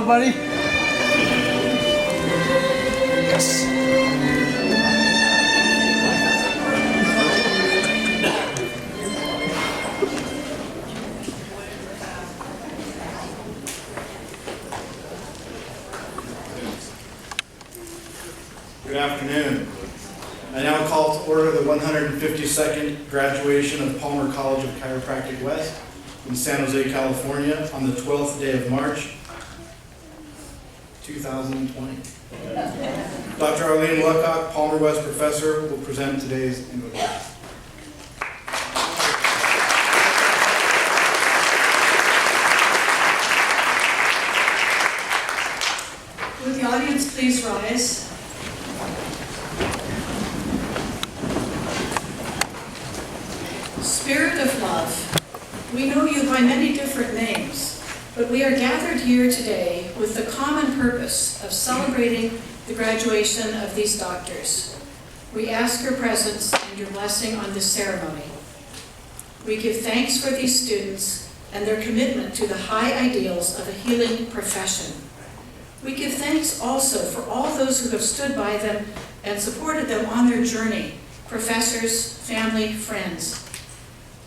going, buddy? Yes. Good afternoon. I now call to order the 152nd graduation of Palmer College of Chiropractic West in San Jose, California on the 12th day of March, 2020. Dr. Arlene Luckock, Palmer West professor, will present today's invocation. Would the audience please rise? Spirit of love, we know you by many different names, but we are gathered here today with the common purpose of celebrating the graduation of these doctors. We ask your presence and your blessing on this ceremony. We give thanks for these students and their commitment to the high ideals of a healing profession. We give thanks also for all those who have stood by them and supported them on their journey, professors, family, friends.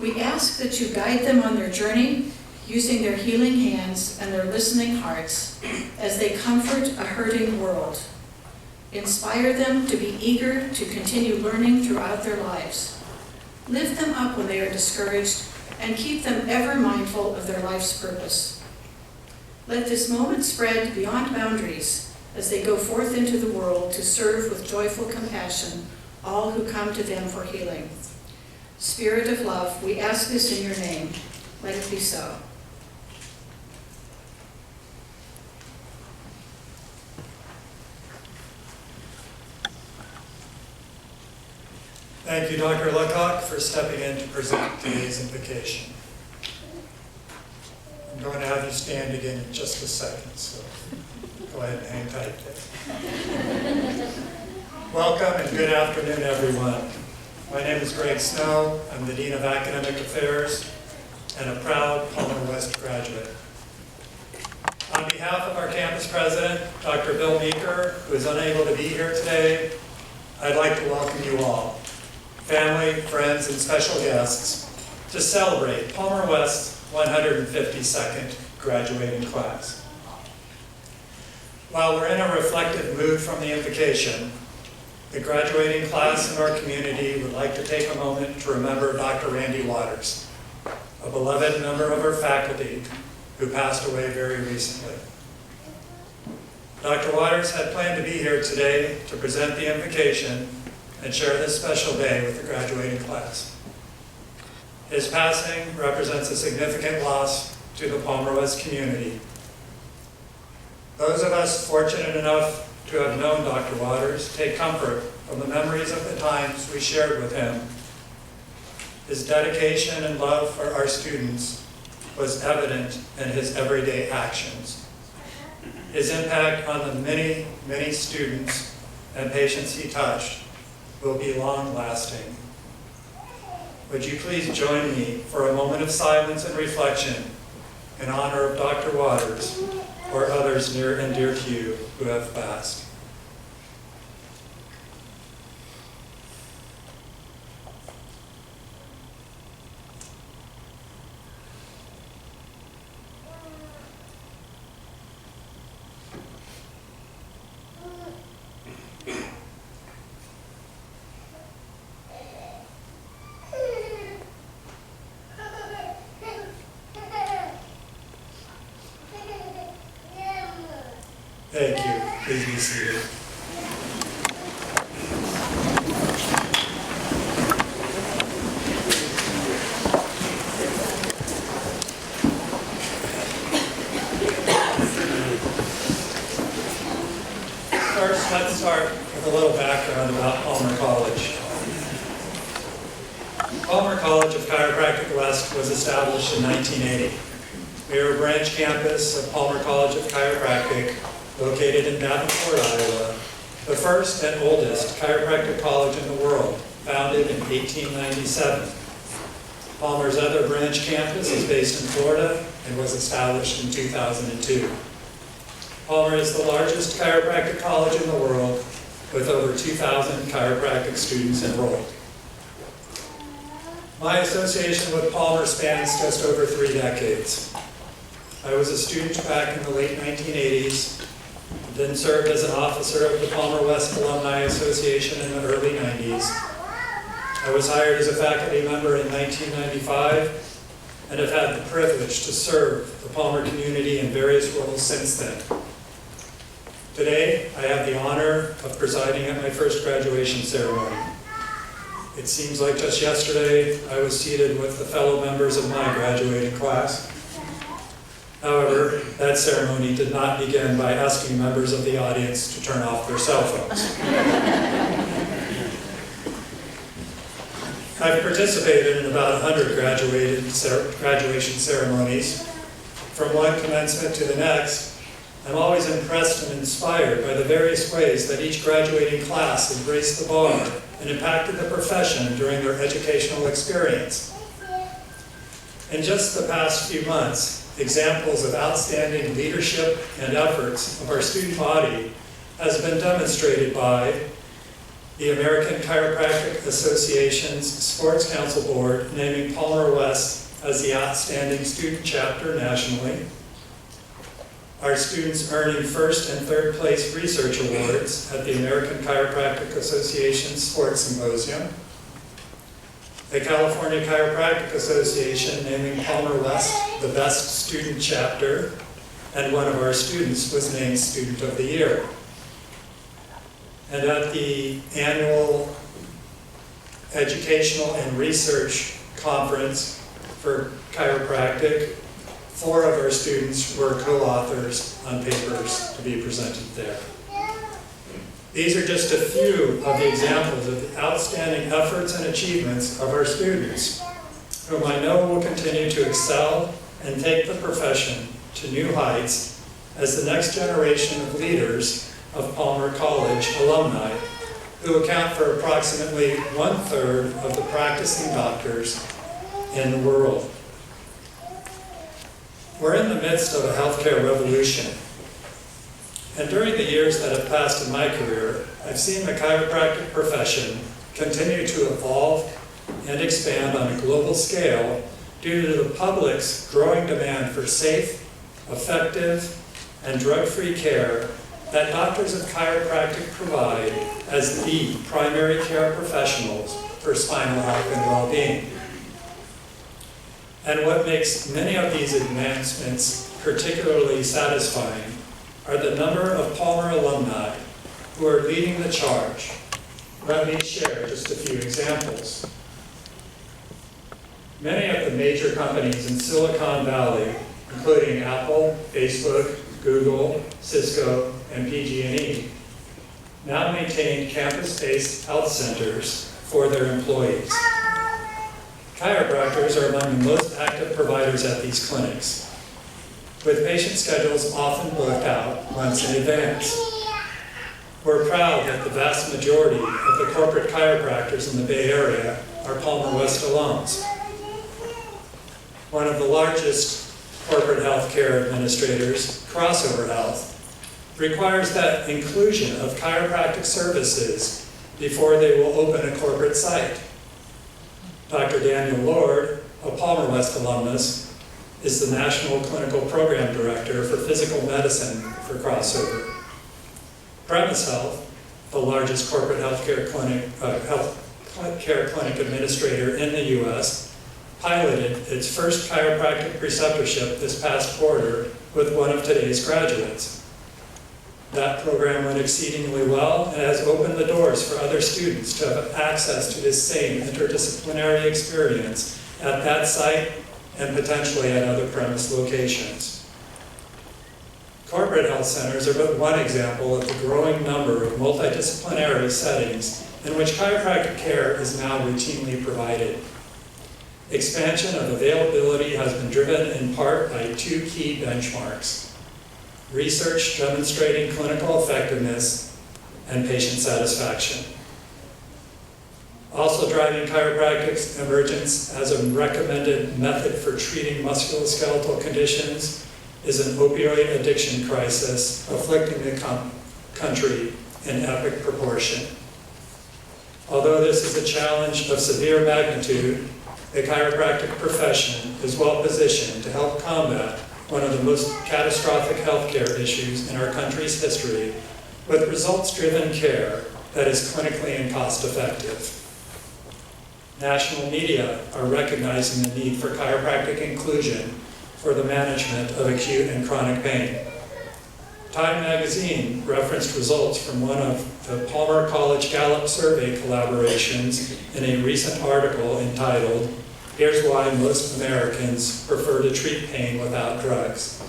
We ask that you guide them on their journey, using their healing hands and their listening hearts as they comfort a hurting world. Inspire them to be eager to continue learning throughout their lives. Lift them up when they are discouraged and keep them ever mindful of their life's purpose. Let this moment spread beyond boundaries as they go forth into the world to serve with joyful compassion all who come to them for healing. Spirit of love, we ask this in your name. Let it be so. Thank you, Dr. Luckock, for stepping in to present today's invocation. I'm going to have you stand again in just a second, so go ahead and hang tight there. Welcome and good afternoon, everyone. My name is Greg Snow. I'm the Dean of Academic Affairs and a proud Palmer West graduate. On behalf of our campus president, Dr. Bill Meeker, who is unable to be here today, I'd like to welcome you all, family, friends, and special guests, to celebrate Palmer West's 152nd graduating class. While we're in a reflective mood from the invocation, the graduating class in our community would like to take a moment to remember Dr. Randy Waters, a beloved member of our faculty who passed away very recently. Dr. Waters had planned to be here today to present the invocation and share this special day with the graduating class. His passing represents a significant loss to the Palmer West community. Those of us fortunate enough to have known Dr. Waters take comfort from the memories of the times we shared with him. His dedication and love for our students was evident in his everyday actions. His impact on the many, many students and patients he touched will be long-lasting. Would you please join me for a moment of silence and reflection in honor of Dr. Waters or others near and dear to you who have passed. Thank you. Please be seated. First, let's start with a little background about Palmer College. Palmer College of Chiropractic West was established in 1980. We are a branch campus of Palmer College of Chiropractic, located in Davenport, Iowa, the first and oldest chiropractic college in the world, founded in 1897. Palmer's other branch campus is based in Florida and was established in 2002. Palmer is the largest chiropractic college in the world with over 2,000 chiropractic students enrolled. My association with Palmer spans just over 3 decades. I was a student back in the late 1980s, then served as an officer of the Palmer West Alumni Association in the early 90s. I was hired as a faculty member in 1995 and have had the privilege to serve the Palmer community in various roles since then. Today, I have the honor of presiding at my first graduation ceremony. It seems like just yesterday I was seated with the fellow members of my graduating class. However, that ceremony did not begin by asking members of the audience to turn off their cell phones. I've participated in about 100 graduation ceremonies. From one commencement to the next, I'm always impressed and inspired by the various ways that each graduating class embraced the bar and impacted the profession during their educational experience. In just the past few months, examples of outstanding leadership and efforts of our student body has been demonstrated by the American Chiropractic Association's Sports Council Board naming Palmer West as the outstanding student chapter nationally, our students earning first and third place research awards at the American Chiropractic Association Sports Symposium, the California Chiropractic Association naming Palmer West the best student chapter, and one of our students was named Student of the Year. And at the annual Educational and Research Conference for Chiropractic, 4 of our students were co-authors on papers to be presented there. These are just a few of the examples of the outstanding efforts and achievements of our students, whom I know will continue to excel and take the profession to new heights as the next generation of leaders of Palmer College alumni, who account for approximately 1/3 of the practicing doctors in the world. We're in the midst of a healthcare revolution. And during the years that have passed in my career, I've seen the chiropractic profession continue to evolve and expand on a global scale due to the public's growing demand for safe, effective, and drug-free care that doctors of chiropractic provide as the primary care professionals for spinal health and well-being. And what makes many of these advancements particularly satisfying are the number of Palmer alumni who are leading the charge. Let me share just a few examples. Many of the major companies in Silicon Valley, including Apple, Facebook, Google, Cisco, and PG&E, now maintain campus-based health centers for their employees. Chiropractors are among the most active providers at these clinics, with patient schedules often booked out months in advance. We're proud that the vast majority of the corporate chiropractors in the Bay Area are Palmer West alums. One of the largest corporate healthcare administrators, Crossover Health, requires that inclusion of chiropractic services before they will open a corporate site. Dr. Daniel Lord, a Palmer West alumnus, is the National Clinical Program Director for Physical Medicine for Crossover. Premise Health, the largest corporate healthcare clinic administrator in the U.S., piloted its first chiropractic preceptorship this past quarter with one of today's graduates. That program went exceedingly well and has opened the doors for other students to have access to this same interdisciplinary experience at that site and potentially at other premise locations. Corporate health centers are but one example of the growing number of multidisciplinary settings in which chiropractic care is now routinely provided. Expansion of availability has been driven in part by 2 key benchmarks: research demonstrating clinical effectiveness and patient satisfaction. Also driving chiropractic's emergence as a recommended method for treating musculoskeletal conditions is an opioid addiction crisis afflicting the country in epic proportion. Although this is a challenge of severe magnitude, the chiropractic profession is well positioned to help combat one of the most catastrophic healthcare issues in our country's history with results-driven care that is clinically and cost-effective. National media are recognizing the need for chiropractic inclusion for the management of acute and chronic pain. Time magazine referenced results from one of the Palmer College Gallup survey collaborations in a recent article entitled, "Here's Why Most Americans Prefer to Treat Pain Without Drugs."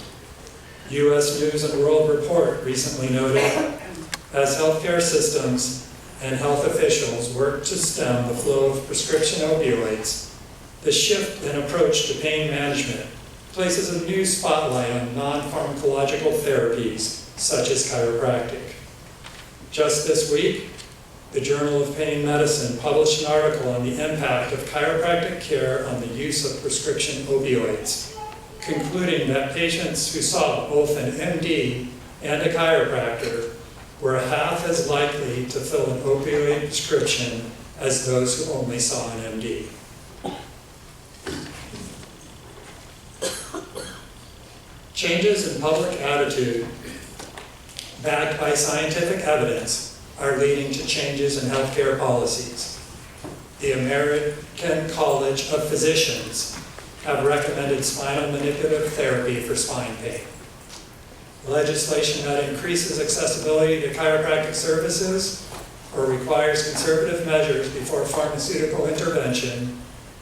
U.S. News and World Report recently noted, as healthcare systems and health officials work to stem the flow of prescription opioids, the shift in approach to pain management places a new spotlight on non-pharmacological therapies such as chiropractic. Just this week, the Journal of Pain Medicine published an article on the impact of chiropractic care on the use of prescription opioids, concluding that patients who saw both an MD and a chiropractor were half as likely to fill an opioid prescription as those who only saw an MD. Changes in public attitude, backed by scientific evidence, are leading to changes in healthcare policies. The American College of Physicians have recommended spinal manipulative therapy for spine pain. Legislation that increases accessibility to chiropractic services or requires conservative measures before pharmaceutical intervention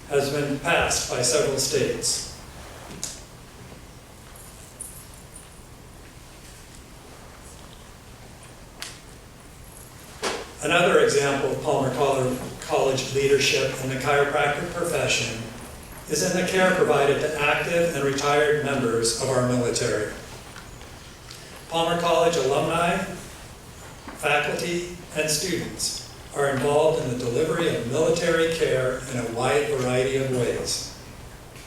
has been passed by several states. Another example of Palmer College leadership in the chiropractic profession is in the care provided to active and retired members of our military. Palmer College alumni, faculty, and students are involved in the delivery of military care in a wide variety of ways.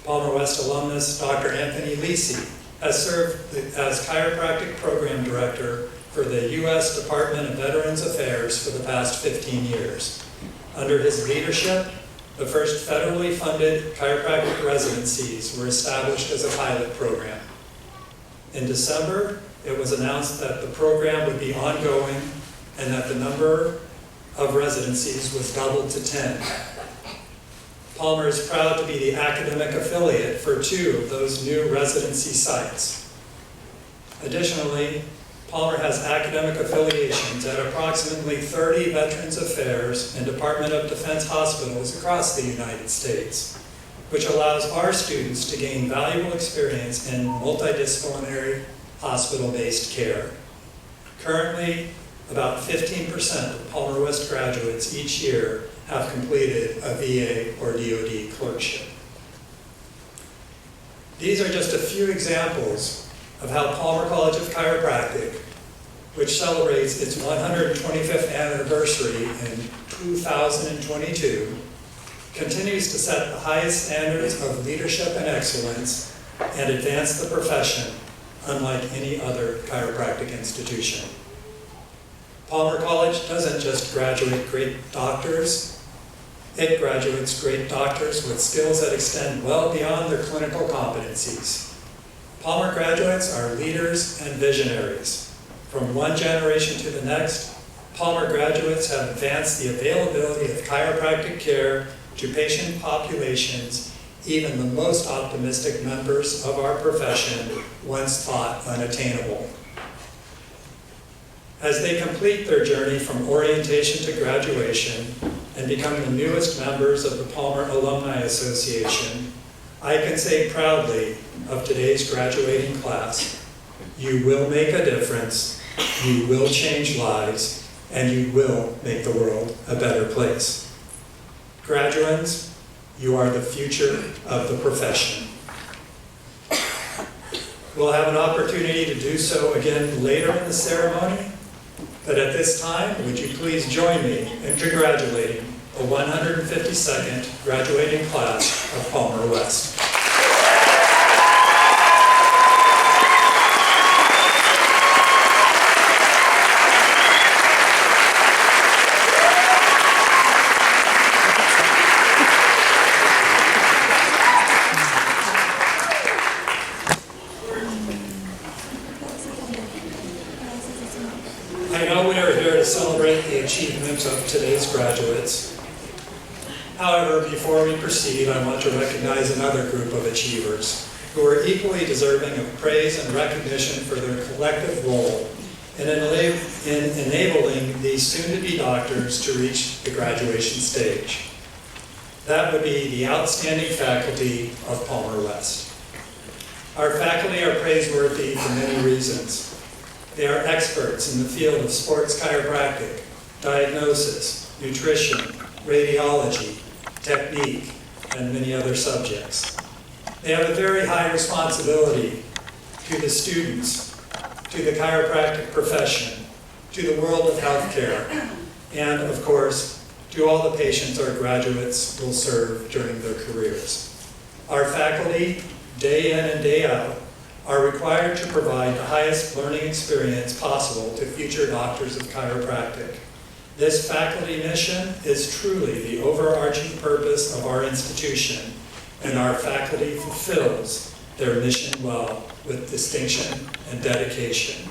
Palmer West alumnus Dr. Anthony Lisi has served as chiropractic program director for the U.S. Department of Veterans Affairs for the past 15 years. Under his leadership, the first federally funded chiropractic residencies were established as a pilot program. In December, it was announced that the program would be ongoing and that the number of residencies was doubled to 10. Palmer is proud to be the academic affiliate for 2 of those new residency sites. Additionally, Palmer has academic affiliations at approximately 30 Veterans Affairs and Department of Defense hospitals across the United States, which allows our students to gain valuable experience in multidisciplinary hospital-based care. Currently, about 15% of Palmer West graduates each year have completed a VA or DoD clerkship. These are just a few examples of how Palmer College of Chiropractic, which celebrates its 125th anniversary in 2022, continues to set the highest standards of leadership and excellence and advance the profession unlike any other chiropractic institution. Palmer College doesn't just graduate great doctors, it graduates great doctors with skills that extend well beyond their clinical competencies. Palmer graduates are leaders and visionaries. From one generation to the next, Palmer graduates have advanced the availability of chiropractic care to patient populations even the most optimistic members of our profession once thought unattainable. As they complete their journey from orientation to graduation and become the newest members of the Palmer Alumni Association, I can say proudly of today's graduating class, you will make a difference, you will change lives, and you will make the world a better place. Graduands, you are the future of the profession. We'll have an opportunity to do so again later in the ceremony, but at this time, would you please join me in congratulating the 152nd graduating class of Palmer West. However, before we proceed, I want to recognize another group of achievers who are equally deserving of praise and recognition for their collective role in enabling these soon-to-be doctors to reach the graduation stage. That would be the outstanding faculty of Palmer West. Our faculty are praiseworthy for many reasons. They are experts in the field of sports chiropractic, diagnosis, nutrition, radiology, technique, and many other subjects. They have a very high responsibility to the students, to the chiropractic profession, to the world of healthcare, and of course, to all the patients our graduates will serve during their careers. Our faculty, day in and day out, are required to provide the highest learning experience possible to future doctors of chiropractic. This faculty mission is truly the overarching purpose of our institution, and our faculty fulfills their mission well with distinction and dedication.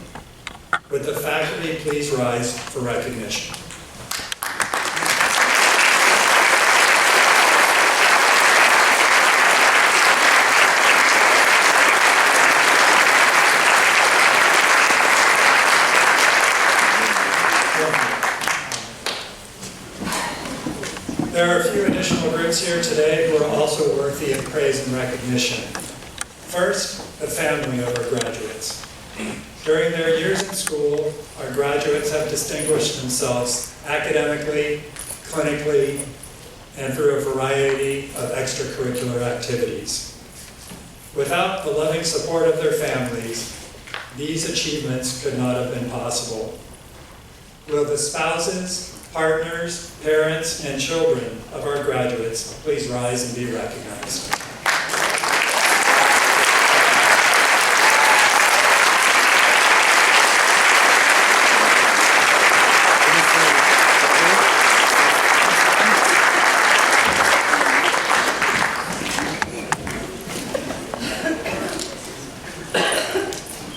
Would the faculty please rise for recognition? There are a few additional groups here today who are also worthy of praise and recognition. First, the family of our graduates. During their years in school, our graduates have distinguished themselves academically, clinically, and through a variety of extracurricular activities. Without the loving support of their families, these achievements could not have been possible. Will the spouses, partners, parents, and children of our graduates please rise and be recognized?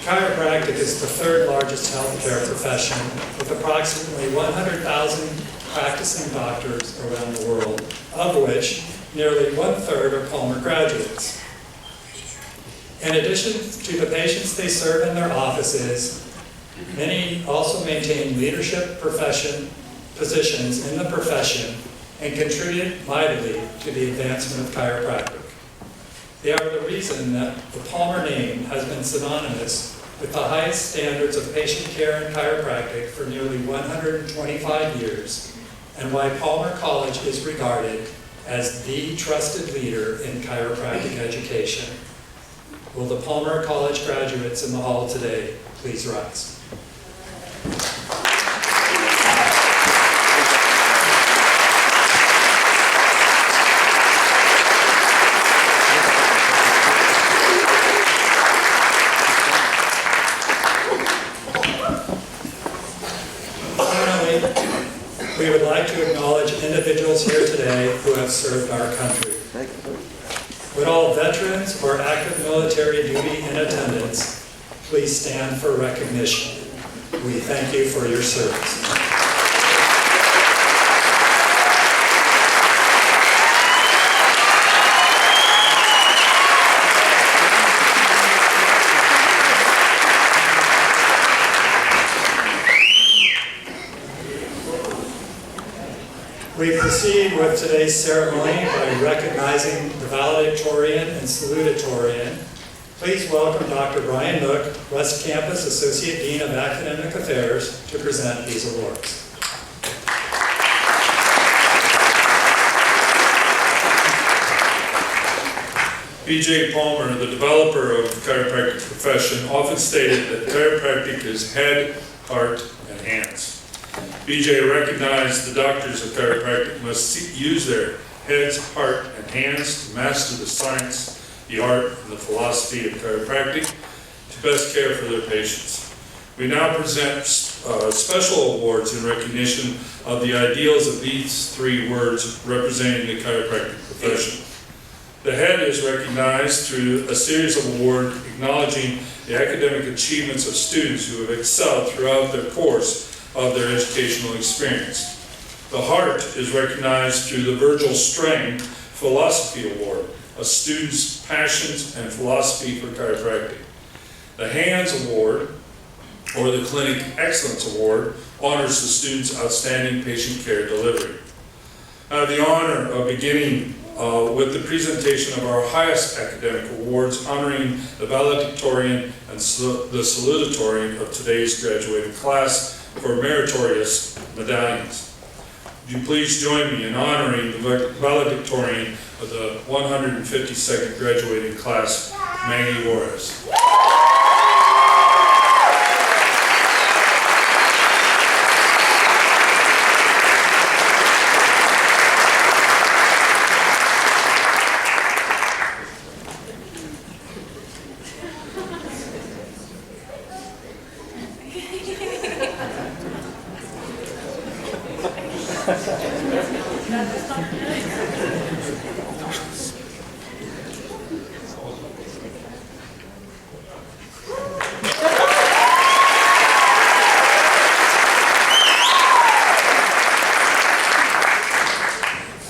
Chiropractic is the third largest healthcare profession with approximately 100,000 practicing doctors around the world, of which nearly 1/3 are Palmer graduates. In addition to the patients they serve in their offices, many also maintain leadership positions in the profession and contribute mightily to the advancement of chiropractic. They are the reason that the Palmer name has been synonymous with the highest standards of patient care in chiropractic for nearly 125 years, and why Palmer College is regarded as the trusted leader in chiropractic education. Will the Palmer College graduates in the hall today please rise? We would like to acknowledge individuals here today who have served our country. Would all veterans or active military duty in attendance please stand for recognition? We thank you for your service. We proceed with today's ceremony by recognizing the valedictorian and salutatorian. Please welcome Dr. Brian Nook, West Campus Associate Dean of Academic Affairs, to present these awards. B.J. Palmer, the developer of the chiropractic profession, often stated that chiropractic is head, heart, and hands. B.J. recognized the doctors of chiropractic must use their heads, heart, and hands to master the science, the art, and the philosophy of chiropractic to best care for their patients. We now present special awards in recognition of the ideals of these three words representing the chiropractic profession. The head is recognized through a series of awards acknowledging the academic achievements of students who have excelled throughout the course of their educational experience. The heart is recognized through the Virgil Strang Philosophy Award, a student's passions and philosophy for chiropractic. The Hands Award, or the Clinic Excellence Award, honors the student's outstanding patient care delivery. I have the honor of beginning with the presentation of our highest academic awards, honoring the valedictorian and the salutatorian of today's graduating class for meritorious medallions. Would you please join me in honoring the valedictorian of the 152nd graduating class, Maggie Juarez.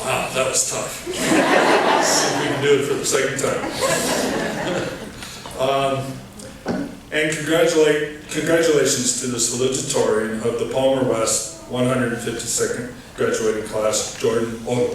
Wow, that was tough. See if we can do it for the second time. And congratulations to the salutatorian of the Palmer West 152nd graduating class, Jordan Odom.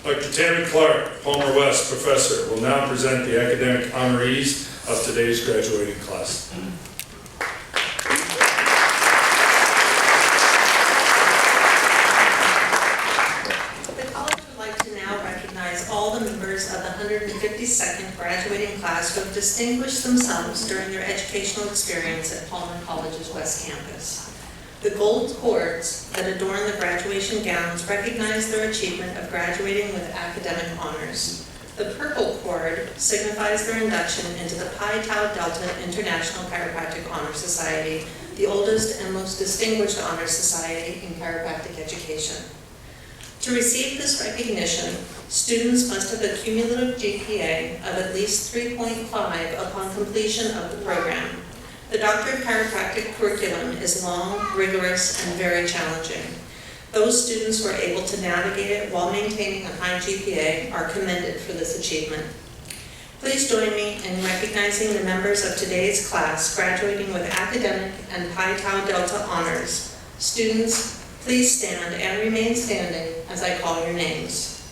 Dr. Tammy Clark, Palmer West professor, will now present the academic honorees of today's graduating class. The college would like to now recognize all the members of the 152nd graduating class who have distinguished themselves during their educational experience at Palmer College's West Campus. The gold cords that adorn the graduation gowns recognize their achievement of graduating with academic honors. The purple cord signifies their induction into the Pi Tau Delta International Chiropractic Honor Society, the oldest and most distinguished honor society in chiropractic education. To receive this recognition, students must have a cumulative GPA of at least 3.5 upon completion of the program. The Doctor of Chiropractic curriculum is long, rigorous, and very challenging. Those students who are able to navigate it while maintaining a high GPA are commended for this achievement. Please join me in recognizing the members of today's class graduating with academic and Pi Tau Delta honors. Students, please stand and remain standing as I call your names.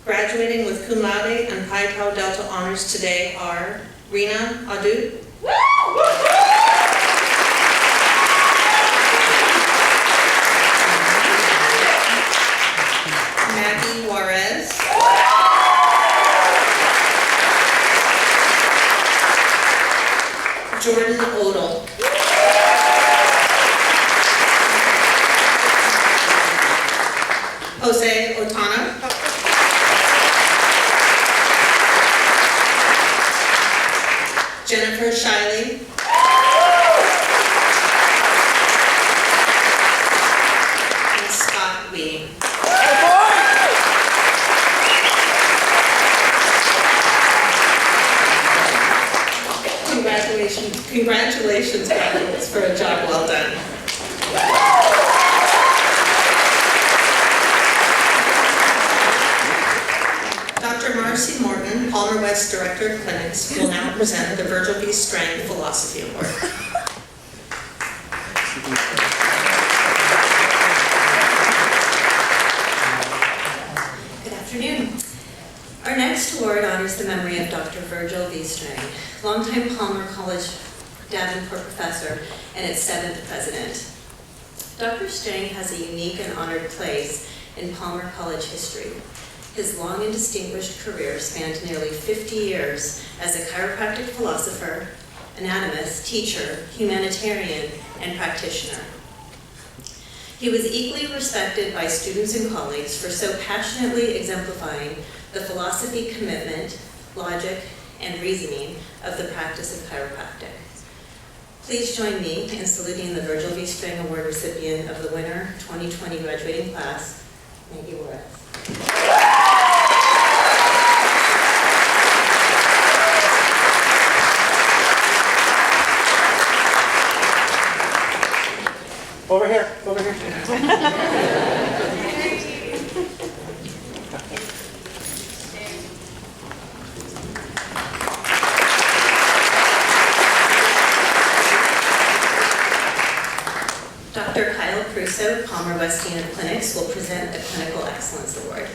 Graduating with cum laude and Pi Tau Delta honors today are Rina Adu, Maggie Juarez, Jordan Odom, Jose Otana, Jennifer Shiley, and Scott Wee. Congratulations, graduates, for a job well done. Dr. Marcy Morgan, Palmer West Director of Clinics, will now present the Virgil B. Strang Philosophy Award. Good afternoon. Our next award honors the memory of Dr. Virgil B. Strang, longtime Palmer College Davenport professor and its 7th president. Dr. Strang has a unique and honored place in Palmer College history. His long and distinguished career spanned nearly 50 years as a chiropractic philosopher, anatomist, teacher, humanitarian, and practitioner. He was equally respected by students and colleagues for so passionately exemplifying the philosophy, commitment, logic, and reasoning of the practice of chiropractic. Please join me in saluting the Virgil V. Strang Award recipient of the winter 2020 graduating class, Maggie Juarez. Over here, over here. Dr. Kyle Crusoe, Palmer Westina Clinics, will present the Clinical Excellence Award.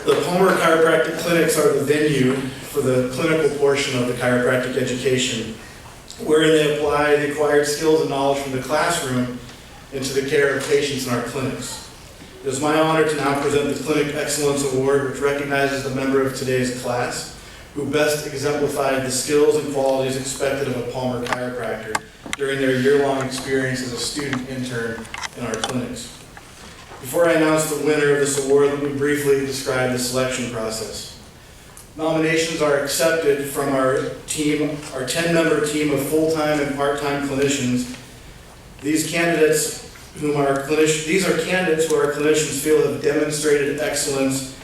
The Palmer Chiropractic Clinics are the venue for the clinical portion of the chiropractic education, wherein they apply the acquired skills and knowledge from the classroom into the care of patients in our clinics. It is my honor to now present the Clinic Excellence Award, which recognizes the member of today's class who best exemplified the skills and qualities expected of a Palmer chiropractor during their year-long experience as a student intern in our clinics. Before I announce the winner of this award, let me briefly describe the selection process. Nominations are accepted from our team, our 10-member team of full-time and part-time clinicians. These are candidates who our clinicians feel have demonstrated excellence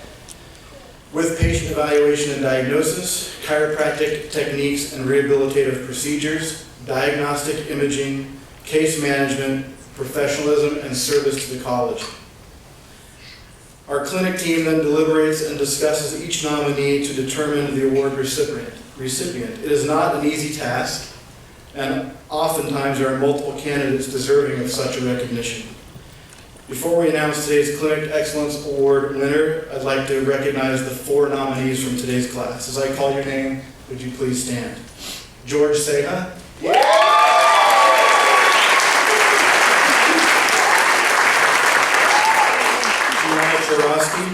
with patient evaluation and diagnosis, chiropractic techniques and rehabilitative procedures, diagnostic imaging, case management, professionalism, and service to the college. Our clinic team then deliberates and discusses each nominee to determine the award recipient. It is not an easy task, and oftentimes there are multiple candidates deserving of such a recognition. Before we announce today's Clinic Excellence Award winner, I'd like to recognize the 4 nominees from today's class. As I call your name, would you please stand? George Seha. Gianna Chorosky.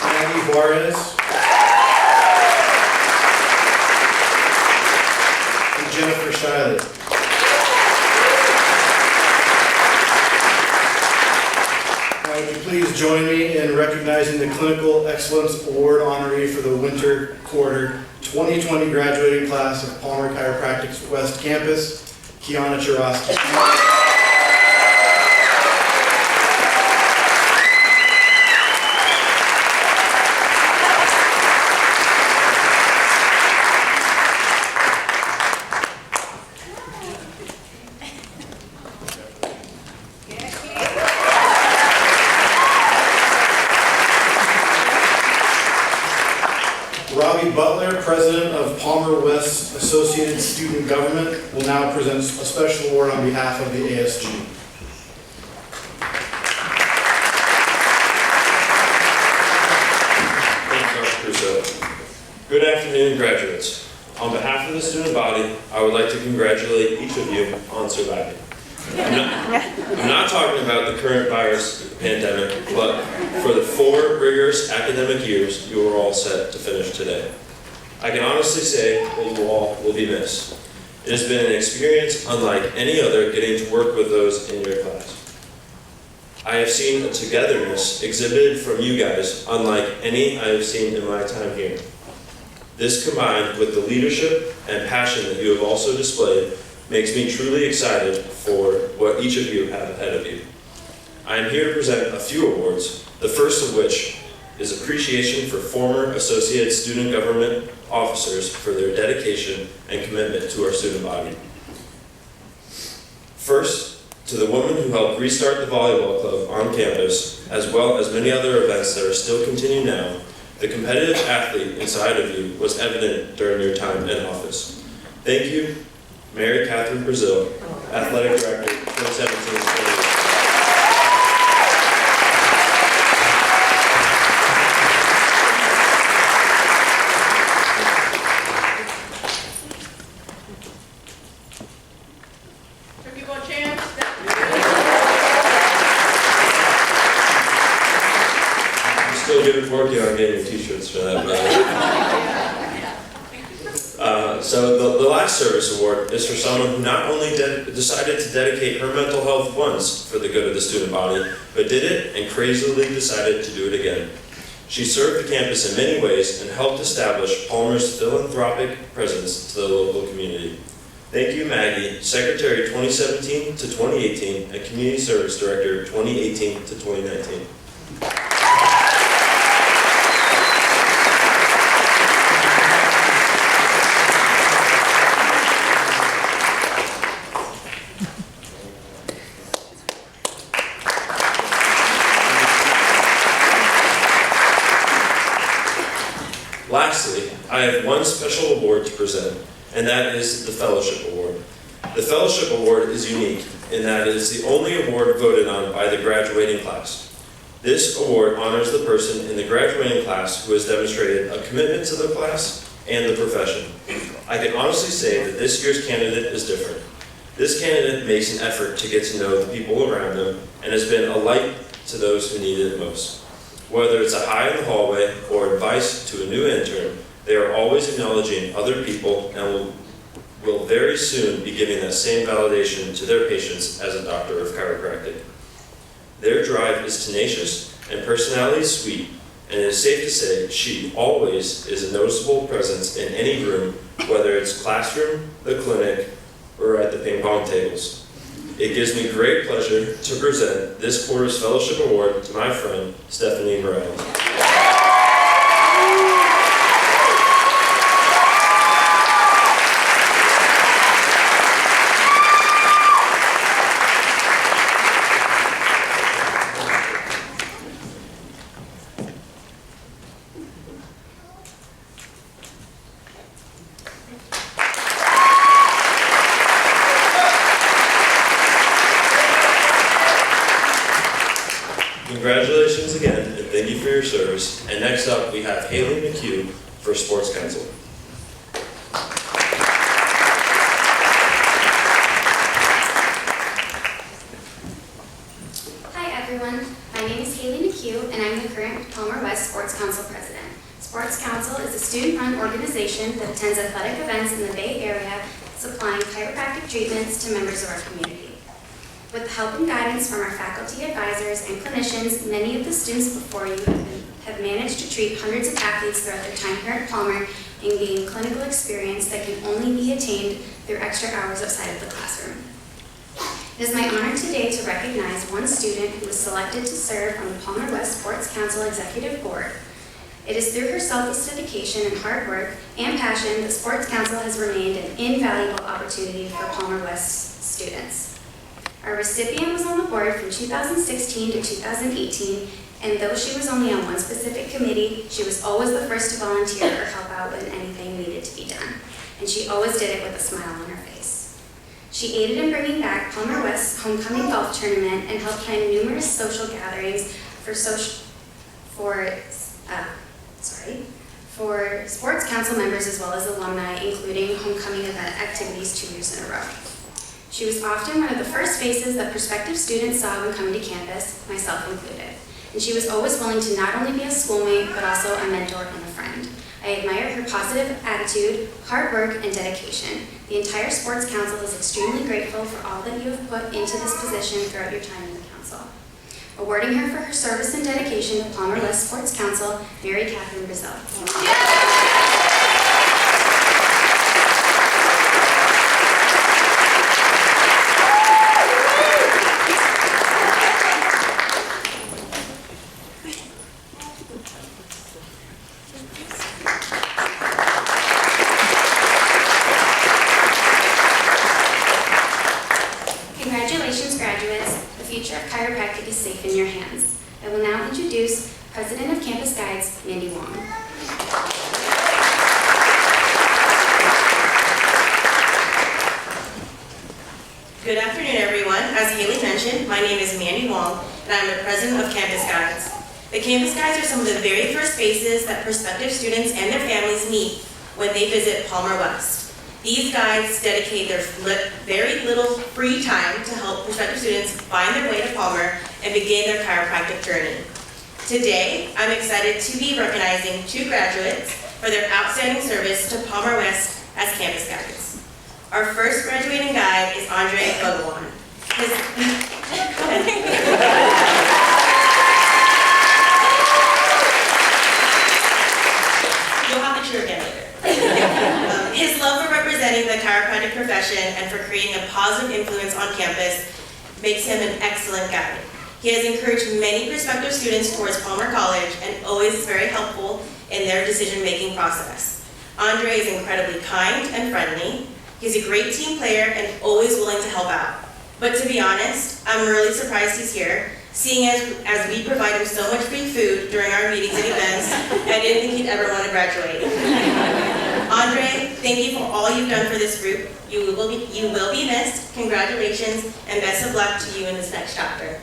Maggie Juarez. Jennifer Shiley. Now, would you please join me in recognizing the Clinical Excellence Award honoree for the winter quarter 2020 graduating class of Palmer Chiropractic's West Campus, Kiana Chorosky. Butler, President of Palmer West Associated Student Government, will now present a special award on behalf of the ASG. Thanks, Dr. Crusoe. Good afternoon, graduates. On behalf of the student body, I would like to congratulate each of you on surviving. I'm not talking about the current virus pandemic, but for the 4 rigorous academic years you are all set to finish today. I can honestly say that you all will be missed. It has been an experience unlike any other getting to work with those in your class. I have seen a togetherness exhibited from you guys unlike any I have seen in my time here. This combined with the leadership and passion that you have also displayed makes me truly excited for what each of you have ahead of you. I am here to present a few awards, the first of which is appreciation for former Associated Student Government officers for their dedication and commitment to our student body. First, to the woman who helped restart the volleyball club on campus, as well as many other events that are still continuing now, the competitive athlete inside of you was evident during your time in office. Thank you, Mary Catherine Brazil, Athletic Director, 2017-2018. on getting t-shirts for that, so the last service award is for someone who not only decided to dedicate her mental health once for the good of the student body, but did it and crazily decided to do it again. She served the campus in many ways and helped establish Palmer's philanthropic presence to the local community. Thank you, Maggie, Secretary 2017 to 2018 and Community Service Director 2018 to 2019. Lastly, I have one special award to present, and that is the Fellowship Award. The Fellowship Award is unique in that it is the only award voted on by the graduating class. This award honors the person in the graduating class who has demonstrated a commitment to the class and the profession. I can honestly say that this year's candidate is different. This candidate makes an effort to get to know the people around them and has been a light to those who need it most. Whether it's a hi in the hallway or advice to a new intern, they are always acknowledging other people and will very soon be giving that same validation to their patients as a doctor of chiropractic. Their drive is tenacious and personality is sweet, and it is safe to say she always is a noticeable presence in any room, whether it's classroom, the clinic, or at the ping pong tables. It gives me great pleasure to present this quarter's Fellowship Award to my friend, Stephanie Morales. Congratulations again, and thank you for your service. And next up, we have Haley McHugh for Sports Council. Hi everyone, my name is Haley McHugh, and I'm the current Palmer West Sports Council President. Sports Council is a student-run organization that attends athletic events in the Bay Area, supplying chiropractic treatments to members of our community. With the help and guidance from our faculty advisors and clinicians, many of the students before you have managed to treat hundreds of athletes throughout their time here at Palmer and gain clinical experience that can only be attained through extra hours outside of the classroom. It is my honor today to recognize one student who was selected to serve on the Palmer West Sports Council Executive Board. It is through her selfless dedication and hard work and passion that Sports Council has remained an invaluable opportunity for Palmer West students. Our recipient was on the board from 2016 to 2018, and though she was only on one specific committee, she was always the first to volunteer or help out when anything needed to be done. And she always did it with a smile on her face. She aided in bringing back Palmer West's homecoming golf tournament and helped plan numerous social gatherings for Sports Council members as well as alumni, including homecoming event activities 2 years in a row. She was often one of the first faces that prospective students saw when coming to campus, myself included. And she was always willing to not only be a schoolmate, but also a mentor and a friend. I admire her positive attitude, hard work, and dedication. The entire Sports Council is extremely grateful for all that you have put into this position throughout your time in the council. Awarding her for her service and dedication to Palmer West Sports Council, Mary Catherine Brazil. Congratulations, graduates. The future of chiropractic is safe in your hands. I will now introduce President of Campus Guides, Mandy Wong. Good afternoon, everyone. As Haley mentioned, my name is Mandy Wong, and I'm the President of Campus Guides. The Campus Guides are some of the very first faces that prospective students and their families meet when they visit Palmer West. These guides dedicate their very little free time to help prospective students find their way to Palmer and begin their chiropractic journey. Today, I'm excited to be recognizing 2 graduates for their outstanding service to Palmer West as campus guides. Our first graduating guide is Andre Bhagwan. You'll have to cheer again later. His love for representing the chiropractic profession and for creating a positive influence on campus makes him an excellent guide. He has encouraged many prospective students towards Palmer College and always is very helpful in their decision-making process. Andre is incredibly kind and friendly. He's a great team player and always willing to help out. But to be honest, I'm really surprised he's here, seeing as we provide him so much free food during our meetings and events. I didn't think he'd ever want to graduate. Andre, thank you for all you've done for this group. You will be missed. Congratulations and best of luck to you in this next chapter.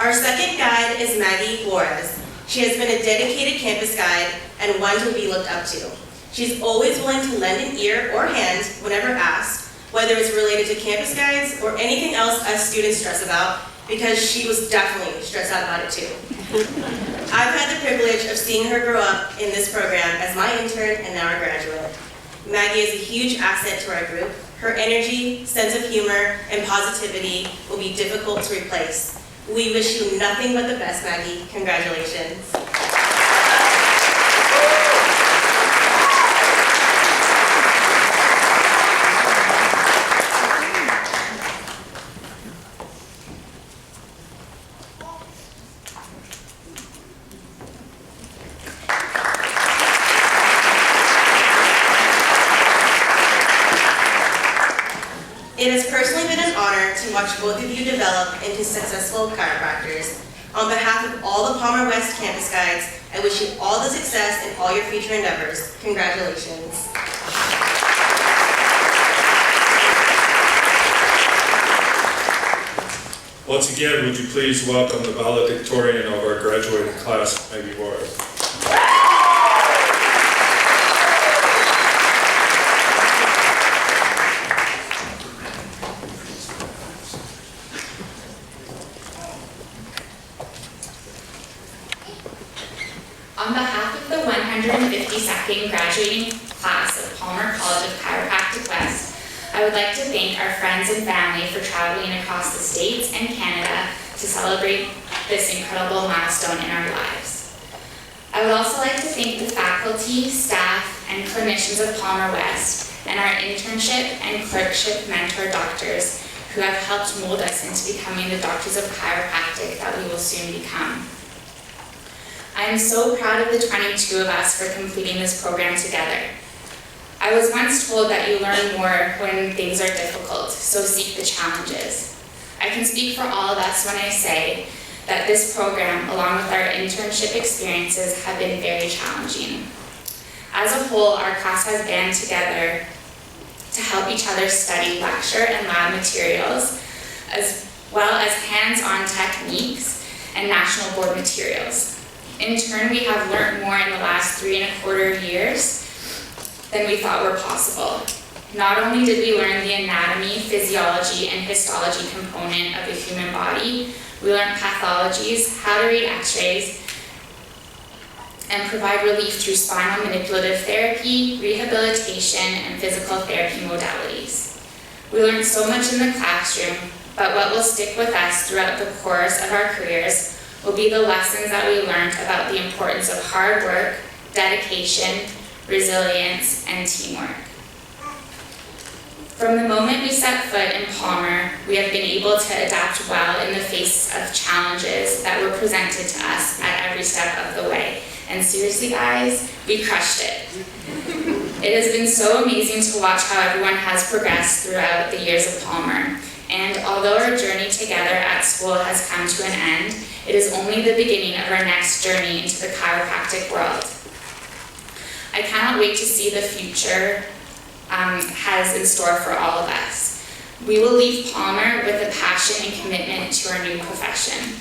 Our second guide is Maggie Flores. She has been a dedicated campus guide and one to be looked up to. She's always willing to lend an ear or hand whenever asked, whether it's related to campus guides or anything else us students stress about, because she was definitely stressed out about it too. I've had the privilege of seeing her grow up in this program as my intern and now a graduate. Maggie is a huge asset to our group. Her energy, sense of humor, and positivity will be difficult to replace. We wish you nothing but the best, Maggie. Congratulations. It has personally been an honor to watch both of you develop into successful chiropractors. On behalf of all the Palmer West campus guides, I wish you all the success in all your future endeavors. Congratulations. Once again, would you please welcome the valedictorian of our graduating class, Maggie Flores. On behalf of the 152nd graduating class of Palmer College of Chiropractic West, I would like to thank our friends and family for traveling across the States and Canada to celebrate this incredible milestone in our lives. I would also like to thank the faculty, staff, and clinicians of Palmer West and our internship and clerkship mentor doctors who have helped mold us into becoming the doctors of chiropractic that we will soon become. I am so proud of the 22 of us for completing this program together. I was once told that you learn more when things are difficult, so seek the challenges. I can speak for all of us when I say that this program, along with our internship experiences, have been very challenging. As a whole, our class has band together to help each other study lecture and lab materials, as well as hands-on techniques and national board materials. In turn, we have learned more in the last 3¼ years than we thought were possible. Not only did we learn the anatomy, physiology, and histology component of the human body, we learned pathologies, how to read x-rays, and provide relief through spinal manipulative therapy, rehabilitation, and physical therapy modalities. We learned so much in the classroom, but what will stick with us throughout the course of our careers will be the lessons that we learned about the importance of hard work, dedication, resilience, and teamwork. From the moment we set foot in Palmer, we have been able to adapt well in the face of challenges that were presented to us at every step of the way. And seriously, guys, we crushed it. It has been so amazing to watch how everyone has progressed throughout the years of Palmer. And although our journey together at school has come to an end, it is only the beginning of our next journey into the chiropractic world. I cannot wait to see the future has in store for all of us. We will leave Palmer with a passion and commitment to our new profession.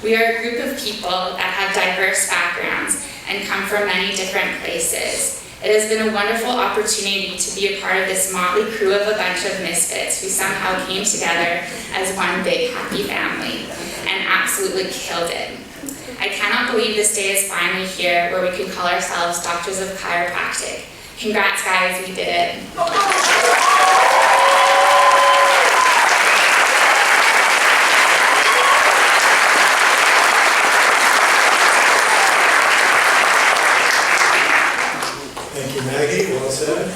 We are a group of people that have diverse backgrounds and come from many different places. It has been a wonderful opportunity to be a part of this motley crew of a bunch of misfits who somehow came together as one big happy family and absolutely killed it. I cannot believe this day is finally here where we can call ourselves Doctors of Chiropractic. Congrats guys, we did it. Thank you, Maggie. Well said.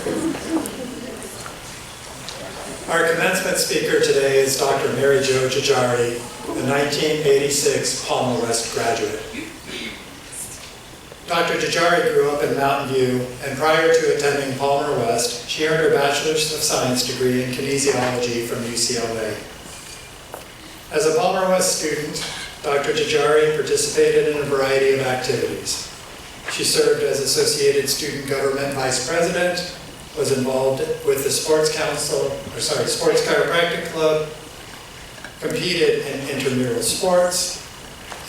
Our commencement speaker today is Dr. Mary Jo Jajari, the 1986 Palmer West graduate. Dr. Jajari grew up in Mountain View, and prior to attending Palmer West, she earned her Bachelor's of Science degree in kinesiology from UCLA. As a Palmer West student, Dr. Jajari participated in a variety of activities. She served as Associated Student Government Vice President, was involved with the Sports Chiropractic Club, competed in intramural sports,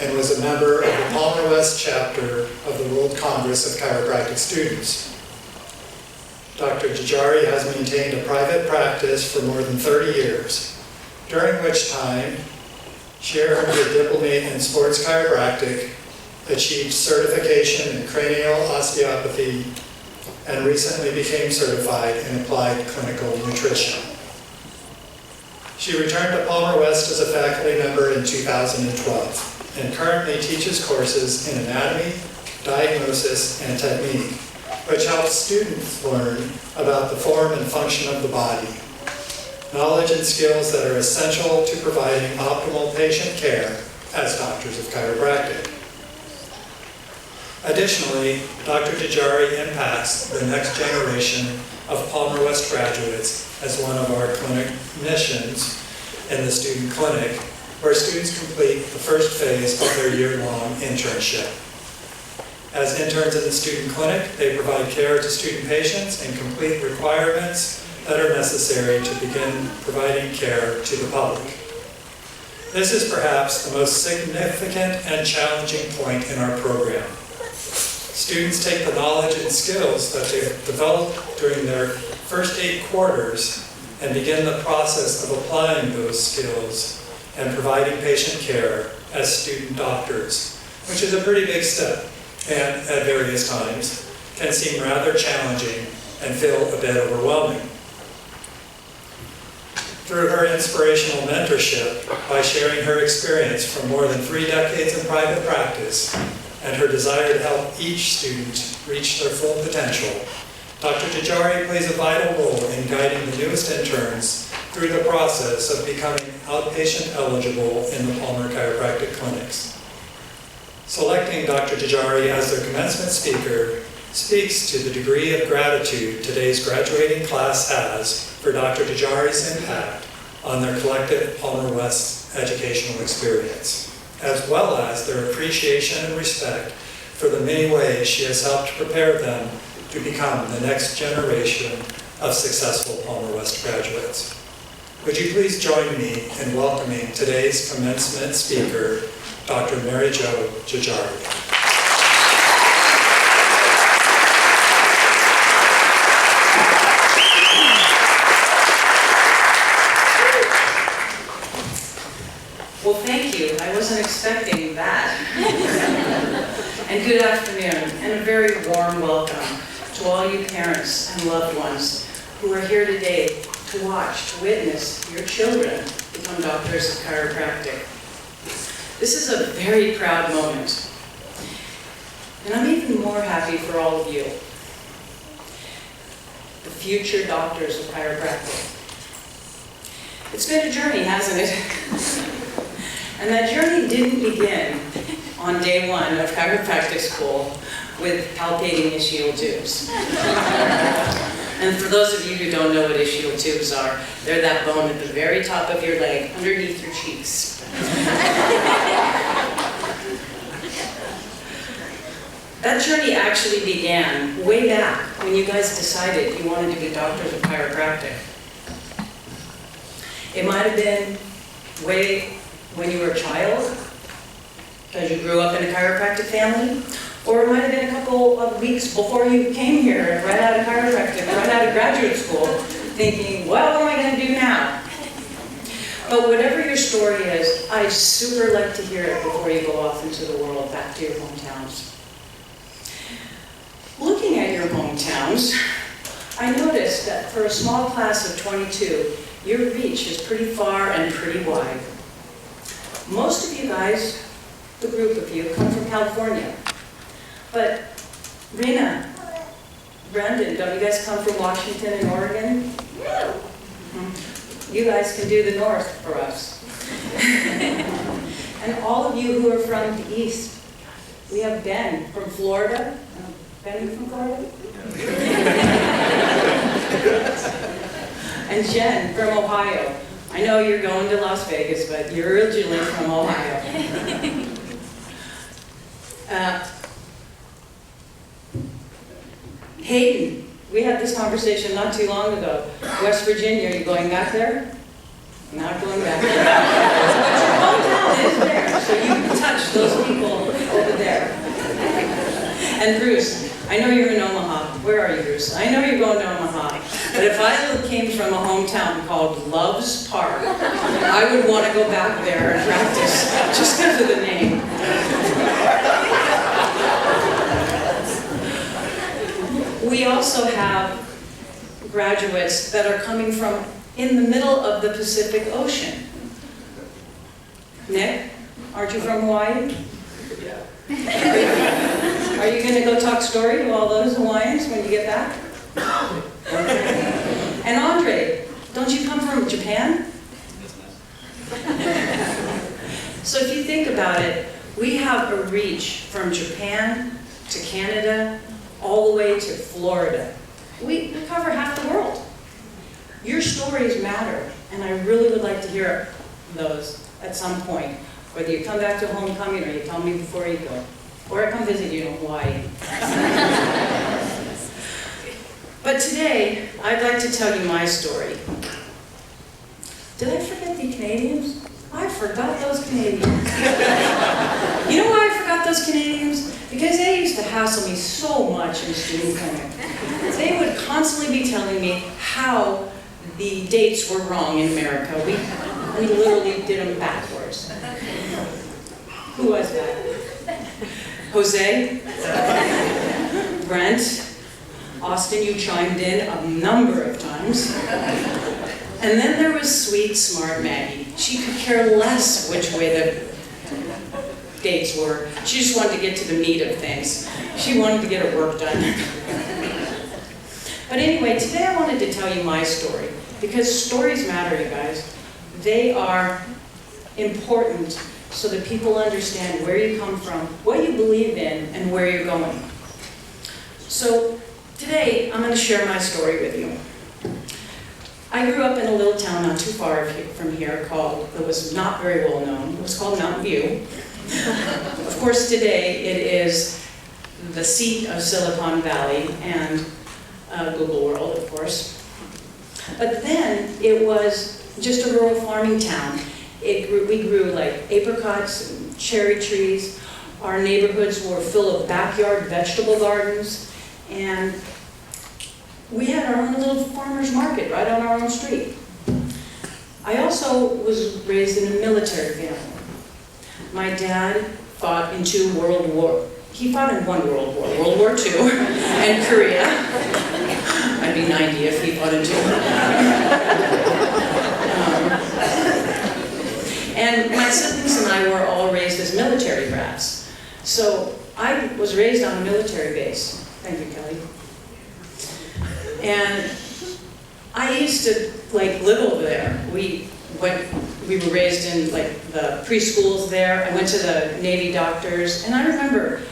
and was a member of the Palmer West chapter of the World Congress of Chiropractic Students. Dr. Jajari has maintained a private practice for more than 30 years, during which time she earned her diplomate in sports chiropractic, achieved certification in cranial osteopathy, and recently became certified in applied clinical nutrition. She returned to Palmer West as a faculty member in 2012 and currently teaches courses in anatomy, diagnosis, and technique, which helps students learn about the form and function of the body, knowledge and skills that are essential to providing optimal patient care as doctors of chiropractic. Additionally, Dr. Jajari impacts the next generation of Palmer West graduates as one of our clinicians in the student clinic, where students complete the first phase of their year-long internship. As interns in the student clinic, they provide care to student patients and complete requirements that are necessary to begin providing care to the public. This is perhaps the most significant and challenging point in our program. Students take the knowledge and skills that they've developed during their first 8 quarters and begin the process of applying those skills and providing patient care as student doctors, which is a pretty big step and at various times can seem rather challenging and feel a bit overwhelming. Through her inspirational mentorship, by sharing her experience from more than 3 decades in private practice, and her desire to help each student reach their full potential, Dr. Jajari plays a vital role in guiding the newest interns through the process of becoming outpatient eligible in the Palmer Chiropractic clinics. Selecting Dr. Jajari as their commencement speaker speaks to the degree of gratitude today's graduating class has for Dr. Jajari's impact on their collective Palmer West educational experience, as well as their appreciation and respect for the many ways she has helped prepare them to become the next generation of successful Palmer West graduates. Would you please join me in welcoming today's commencement speaker, Dr. Mary Jo Jajari. Well, thank you. I wasn't expecting that. And good afternoon, and a very warm welcome to all you parents and loved ones who are here today to watch, to witness your children become doctors of chiropractic. This is a very proud moment. And I'm even more happy for all of you, the future doctors of chiropractic. It's been a journey, hasn't it? And that journey didn't begin on day 1 of chiropractic school with palpating ischial tubes. And for those of you who don't know what ischial tubes are, they're that bone at the very top of your leg, underneath your cheeks. That journey actually began way back when you guys decided you wanted to be doctors of chiropractic. It might have been way when you were a child, because you grew up in a chiropractic family, or it might have been a couple of weeks before you came here, right out of chiropractic, right out of graduate school, thinking, well, what am I going to do now? But whatever your story is, I'd super like to hear it before you go off into the world, back to your hometowns. Looking at your hometowns, I noticed that for a small class of 22, your reach is pretty far and pretty wide. Most of you guys, the group of you, come from California. But Rena, Brandon, don't you guys come from Washington and Oregon? You guys can do the north for us. And all of you who are from the east. We have Ben from Florida. Ben, you from Florida? And Jen from Ohio. I know you're going to Las Vegas, but you're originally from Ohio. Hayden, we had this conversation not too long ago. West Virginia, are you going back there? Not going back there. But your hometown is there, so you can touch those people over there. And Bruce, I know you're in Omaha. Where are you, Bruce? I know you're going to Omaha. But if I came from a hometown called Loves Park, I would want to go back there and practice, just because of the name. We also have graduates that are coming from in the middle of the Pacific Ocean. Nick, aren't you from Hawaii? Yeah. Are you going to go talk story to all those Hawaiians when you get back? And Andre, don't you come from Japan? So if you think about it, we have a reach from Japan to Canada, all the way to Florida. We cover half the world. Your stories matter, and I really would like to hear those at some point. Whether you come back to homecoming or you tell me before you go. Or I come visit you in Hawaii. But today, I'd like to tell you my story. Did I forget the Canadians? I forgot those Canadians. You know why I forgot those Canadians? Because they used to hassle me so much in student clinic. They would constantly be telling me how the dates were wrong in America. We literally did them backwards. Who was that? Jose? Brent? Austin, you chimed in a number of times. And then there was sweet, smart Maggie. She could care less which way the dates were. She just wanted to get to the meat of things. She wanted to get her work done. But anyway, today I wanted to tell you my story, because stories matter, you guys. They are important so that people understand where you come from, what you believe in, and where you're going. So today, I'm going to share my story with you. I grew up in a little town not too far from here that was not very well known. It was called Mountain View. Of course, today it is the seat of Silicon Valley and Google World, of course. But then it was just a rural farming town. We grew like apricots and cherry trees. Our neighborhoods were full of backyard vegetable gardens, and we had our own little farmer's market right on our own street. I also was raised in a military family. My dad fought in two world wars. He fought in one world war, World War II, and Korea. I'd be 90 if he fought in two. And my siblings and I were all raised as military brats. So I was raised on a military base. Thank you, Kelly. And I used to live over there. We were raised in the preschools there. I went to the Navy doctors, and I remember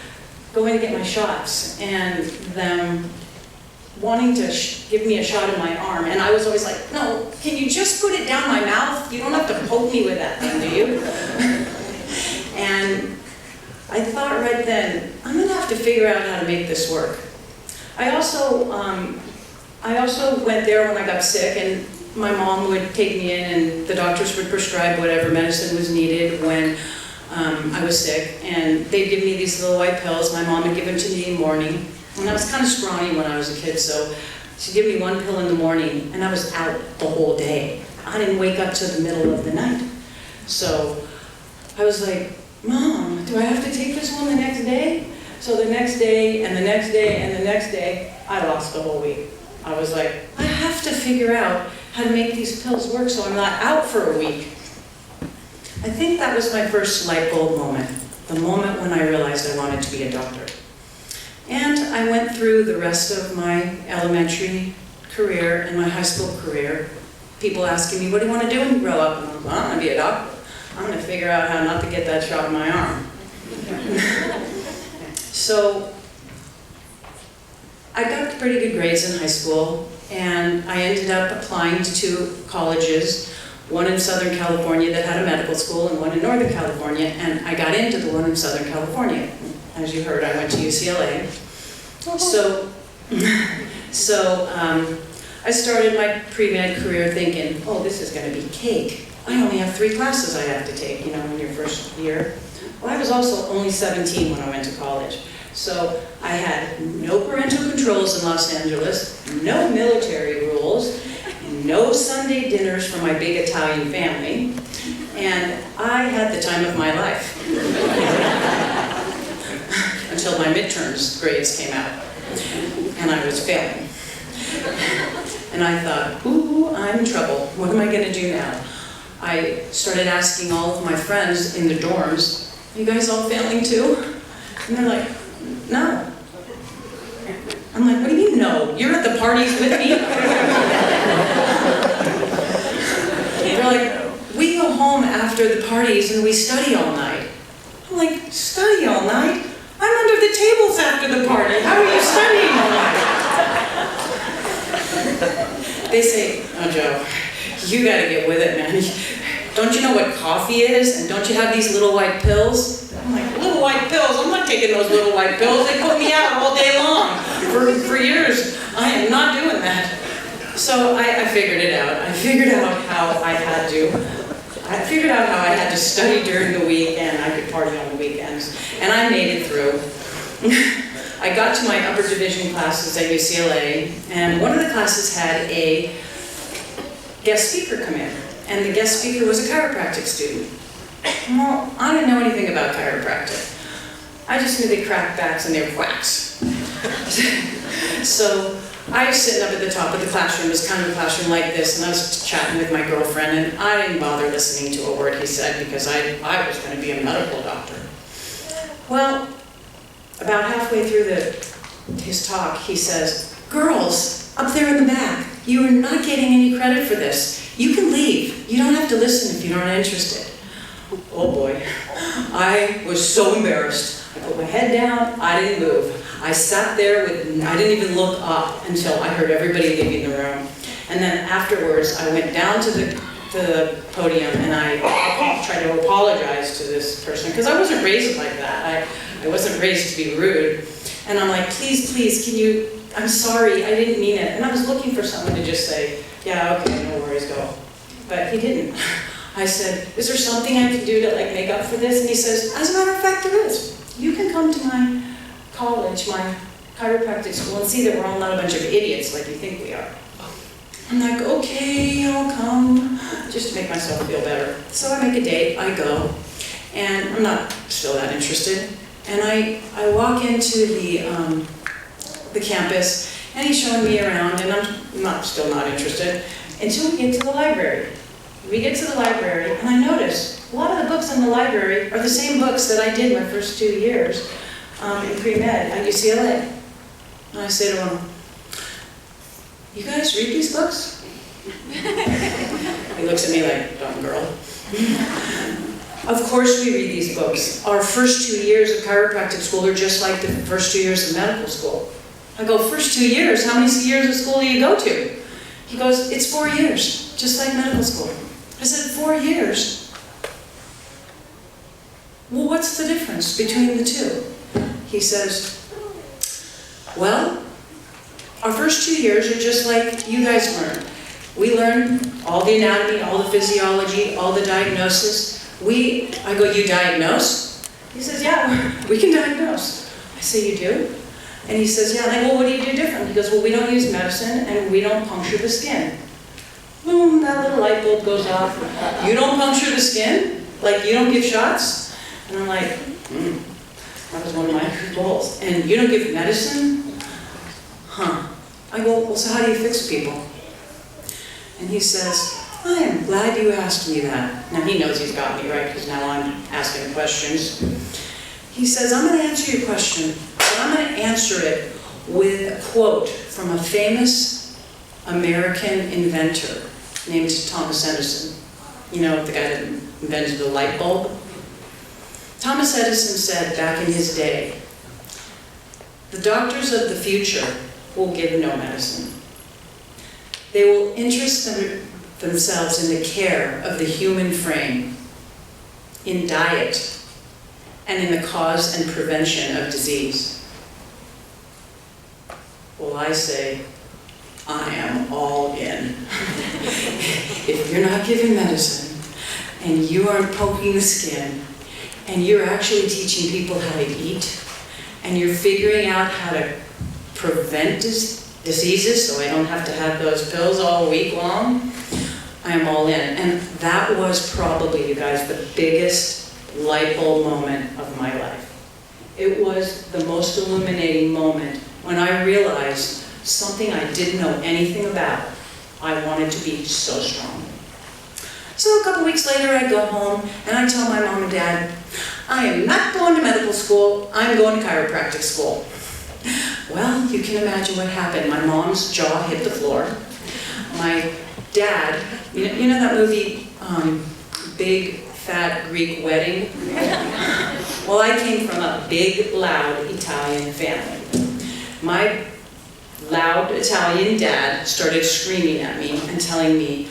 going to get my shots and them wanting to give me a shot in my arm, and I was always like, no, can you just put it down my mouth? You don't have to poke me with that thing, do you? And I thought right then, I'm gonna have to figure out how to make this work. I also went there when I got sick, and my mom would take me in and the doctors would prescribe whatever medicine was needed when I was sick, and they'd give me these little white pills. My mom would give them to me in the morning, and I was kind of scrawny when I was a kid, so she'd give me one pill in the morning, and I was out the whole day. I didn't wake up till the middle of the night. So I was like, Mom, do I have to take this one the next day? So the next day, and the next day, and the next day, I lost the whole week. I was like, I have to figure out how to make these pills work so I'm not out for a week. I think that was my first light bulb moment, the moment when I realized I wanted to be a doctor. And I went through the rest of my elementary career and my high school career, people asking me, what do you want to do when you grow up? And I'm like, well, I'm going to be a doctor. I'm going to figure out how not to get that shot in my arm. So I got pretty good grades in high school, and I ended up applying to 2 colleges, one in Southern California that had a medical school and one in Northern California, and I got into the one in Southern California. As you heard, I went to UCLA. So I started my pre-med career thinking, oh, this is going to be cake. I only have 3 classes I have to take, you know, in your first year. Well, I was also only 17 when I went to college. So I had no parental controls in Los Angeles, no military rules, no Sunday dinners for my big Italian family, and I had the time of my life. Until my midterms grades came out, and I was failing. And I thought, ooh, I'm in trouble. What am I going to do now? I started asking all of my friends in the dorms, you guys all failing too? And they're like, no. I'm like, what do you mean no? You're at the parties with me? They're like, we go home after the parties and we study all night. I'm like, study all night? I'm under the tables after the party. How are you studying all night? They say, oh, Joe, you gotta get with it, man. Don't you know what coffee is? And don't you have these little white pills? I'm like, little white pills? I'm not taking those little white pills. They put me out all day long. For years, I am not doing that. So I figured it out. I figured out how I had to study during the week and I could party on the weekends. And I made it through. I got to my upper division classes at UCLA, and one of the classes had a guest speaker come in. And the guest speaker was a chiropractic student. Well, I didn't know anything about chiropractic. I just knew they cracked backs and they were quacks. So I was sitting up at the top of the classroom. It was kind of a classroom like this, and I was chatting with my girlfriend, and I didn't bother listening to a word he said because I was going to be a medical doctor. Well, about halfway through his talk, he says, girls, up there in the back, you are not getting any credit for this. You can leave. You don't have to listen if you're not interested. Oh boy, I was so embarrassed. I put my head down, I didn't move. I sat there I didn't even look up until I heard everybody leaving the room. And then afterwards, I went down to the podium and I tried to apologize to this person, because I wasn't raised like that. I wasn't raised to be rude. And I'm like, please, I'm sorry, I didn't mean it. And I was looking for someone to just say, yeah, okay, no worries, go. But he didn't. I said, is there something I can do to make up for this? And he says, as a matter of fact, there is. You can come to my college, my chiropractic school, and see that we're all not a bunch of idiots like you think we are. I'm like, okay, I'll come, just to make myself feel better. So I make a date, I go, and I'm not still that interested. And I walk into the campus, and he's showing me around, and I'm still not interested, until we get to the library. We get to the library, and I notice a lot of the books in the library are the same books that I did my first 2 years in pre-med at UCLA. And I say to him, you guys read these books? He looks at me like, dumb girl. Of course we read these books. Our first 2 years of chiropractic school are just like the first 2 years of medical school. I go, first 2 years? How many years of school do you go to? He goes, it's 4 years, just like medical school. I said, 4 years? Well, what's the difference between the two? He says, Well, our first 2 years are just like you guys learned. We learn all the anatomy, all the physiology, all the diagnosis. I go, you diagnose? He says, yeah, we can diagnose. I say, you do? And he says, yeah. And I go, well, what do you do different? He goes, well, we don't use medicine and we don't puncture the skin. Boom, that little light bulb goes off. You don't puncture the skin? Like you don't give shots? And I'm like, that was one of my goals. And you don't give medicine? Huh. I go, well, so how do you fix people? And he says, I am glad you asked me that. Now he knows he's got me, right? Because now I'm asking questions. He says, I'm going to answer your question, but I'm going to answer it with a quote from a famous American inventor named Thomas Edison. You know, the guy that invented the light bulb? Thomas Edison said back in his day, the doctors of the future will give no medicine. They will interest themselves in the care of the human frame, in diet, and in the cause and prevention of disease. Well, I say, I am all in. If you're not giving medicine, and you aren't poking the skin, and you're actually teaching people how to eat, and you're figuring out how to prevent diseases so I don't have to have those pills all week long, I am all in. And that was probably, you guys, the biggest light bulb moment of my life. It was the most illuminating moment when I realized something I didn't know anything about. I wanted to be so strong. So a couple weeks later, I go home and I tell my mom and dad, I am not going to medical school, I'm going to chiropractic school. Well, you can imagine what happened. My mom's jaw hit the floor. My dad, you know that movie, Big Fat Greek Wedding? Well, I came from a big, loud Italian family. My loud Italian dad started screaming at me and telling me,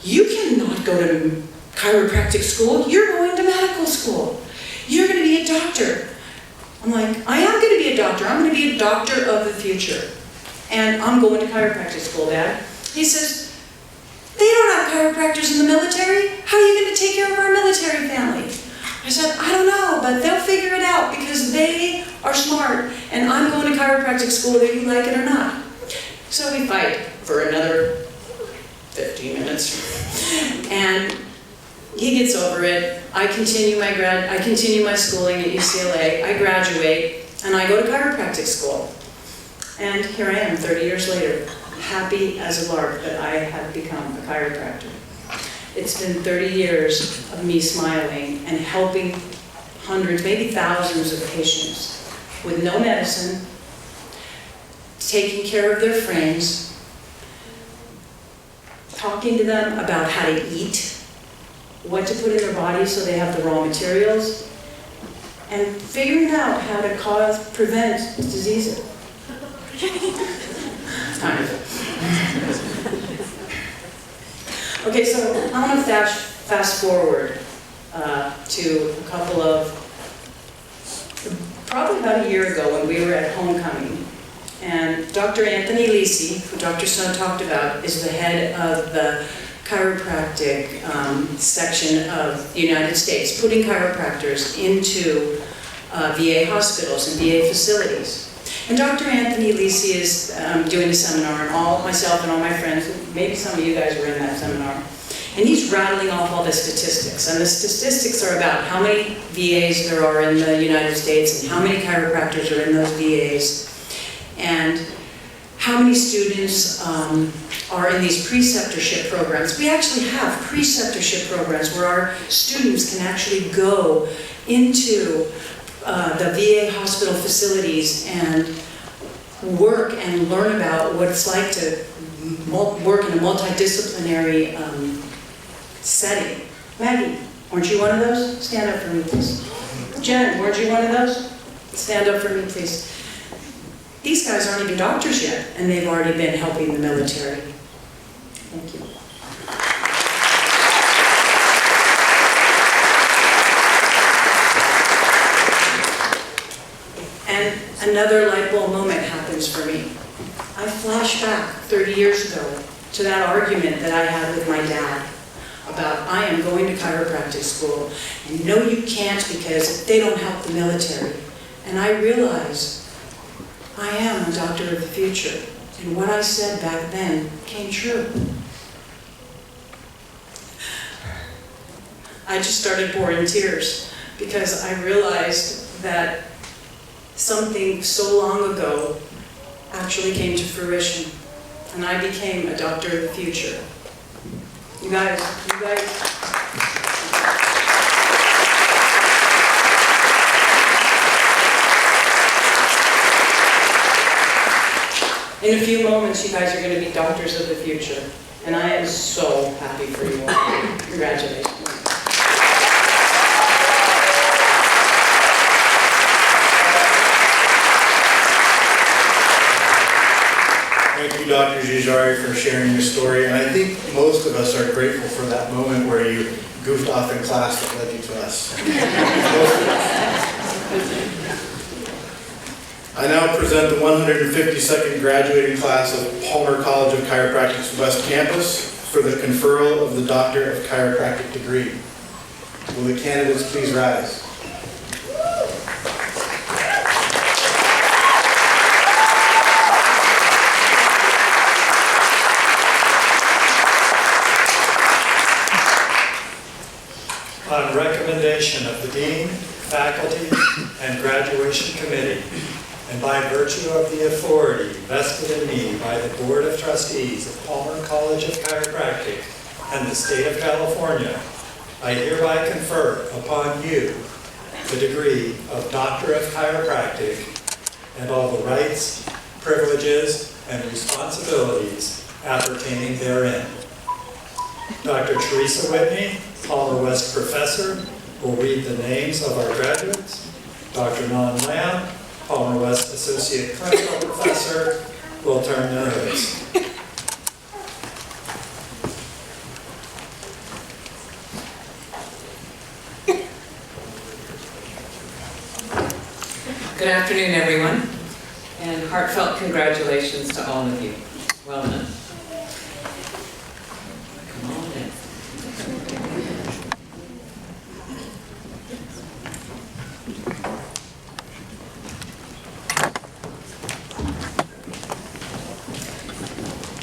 you cannot go to chiropractic school, you're going to medical school. You're going to be a doctor. I'm like, I am going to be a doctor. I'm going to be a doctor of the future. And I'm going to chiropractic school, Dad. He says, they don't have chiropractors in the military. How are you going to take care of our military family? I said, I don't know, but they'll figure it out because they are smart. And I'm going to chiropractic school whether you like it or not. So we fight for another 15 minutes. And he gets over it. I continue my schooling at UCLA. I graduate, and I go to chiropractic school. And here I am, 30 years later, happy as a lark that I have become a chiropractor. It's been 30 years of me smiling and helping hundreds, maybe thousands of patients with no medicine, taking care of their frames, talking to them about how to eat, what to put in their bodies so they have the raw materials, and figuring out how to prevent diseases. Kind of. Okay, so I want to fast forward to a couple of, probably about a year ago when we were at homecoming. And Dr. Anthony Lisi, who Dr. Snow talked about, is the head of the chiropractic section of the United States, putting chiropractors into VA hospitals and VA facilities. And Dr. Anthony Lisi is doing a seminar, and myself and all my friends, maybe some of you guys were in that seminar, and he's rattling off all the statistics. And the statistics are about how many VAs there are in the United States and how many chiropractors are in those VAs, and how many students are in these preceptorship programs. We actually have preceptorship programs where our students can actually go into the VA hospital facilities and work and learn about what it's like to work in a multidisciplinary setting. Maggie, weren't you one of those? Stand up for me, please. Jen, weren't you one of those? Stand up for me, please. These guys aren't even doctors yet, and they've already been helping the military. Thank you. And another light bulb moment happened. flash back 30 years ago to that argument that I had with my dad about I am going to chiropractic school, and no you can't because they don't help the military. And I realized I am a doctor of the future, and what I said back then came true. I just started pouring tears because I realized that something so long ago actually came to fruition, and I became a doctor of the future. You guys. In a few moments, you guys are going to be doctors of the future, and I am so happy for you all. Congratulations. Thank you, Dr. Jujari, for sharing your story. And I think most of us are grateful for that moment where you goofed off in class that led you to us. I now present the 152nd graduating class of Palmer College of Chiropractic's West Campus for the conferral of the Doctor of Chiropractic degree. Will the candidates please rise? On recommendation of the Dean, Faculty, and Graduation Committee, and by virtue of the authority vested in me by the Board of Trustees of Palmer College of Chiropractic and the State of California, I hereby confer upon you the degree of Doctor of Chiropractic and all the rights, privileges, and responsibilities appertaining therein. Dr. Teresa Whitney, Palmer West Professor, will read the names of our graduates. Dr. Non Lamb, Palmer West Associate Clinical Professor, will turn the notes. Good afternoon, everyone, and heartfelt congratulations to all of you. Well done. Come on in.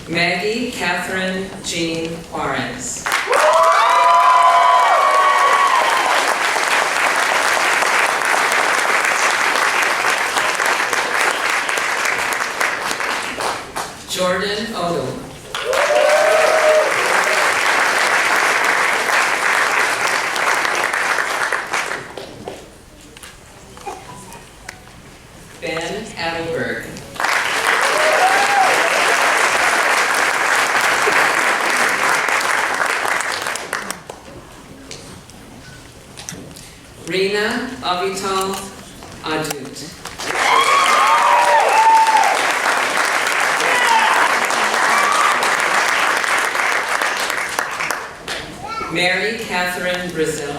Maggie Catherine Jean Juarez. Jordan Odom. Ben Adelberg. Rina Avital Adut. Mary Catherine Brazil.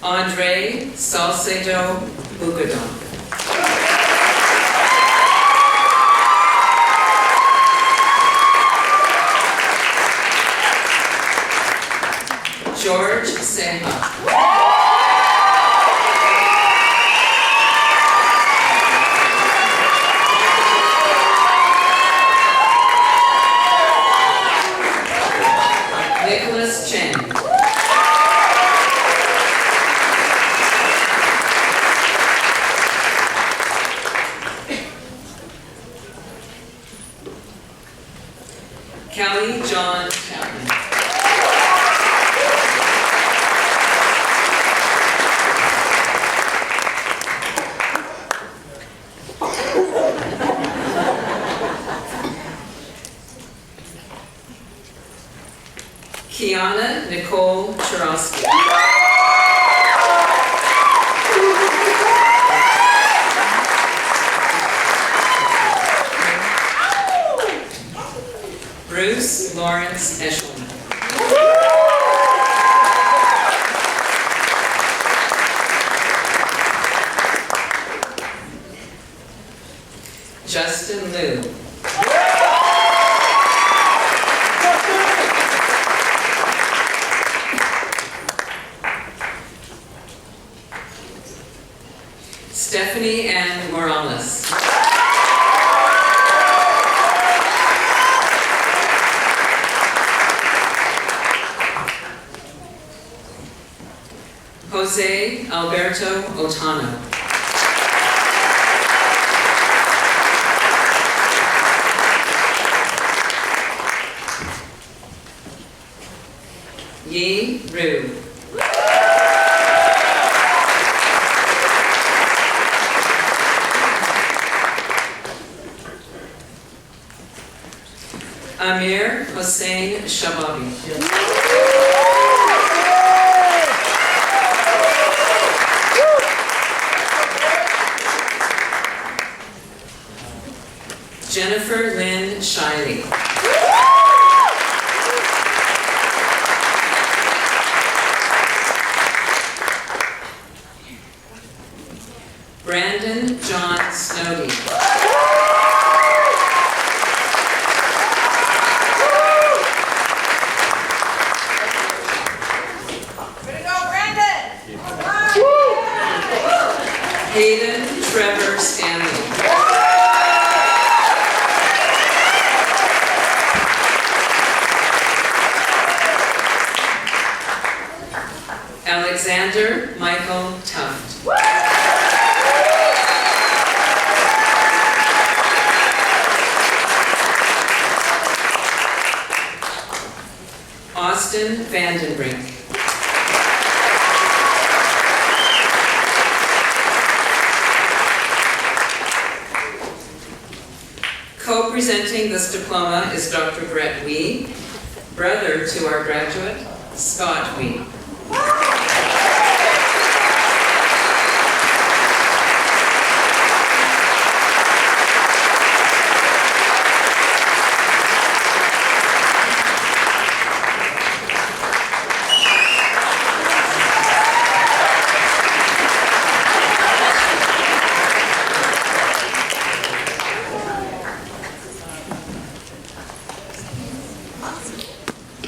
Andre Salcedo Bugadon. George Seha. Nicholas Chen. Kelly John Chapman. Kiana Nicole Churosky. Bruce Lawrence Eshelman. Justin Liu. Stephanie Ann Morales. Jose Alberto Otano. Yi Ru. Amir Hossein Shababi. Jennifer Lynn Shiley. Brandon John Snowdy. Hayden Trevor Stanley. Alexander Michael Tuft. Austin Vandenbrink. Co-presenting this diploma is Dr. Brett Wee, brother to our graduate, Scott Wee.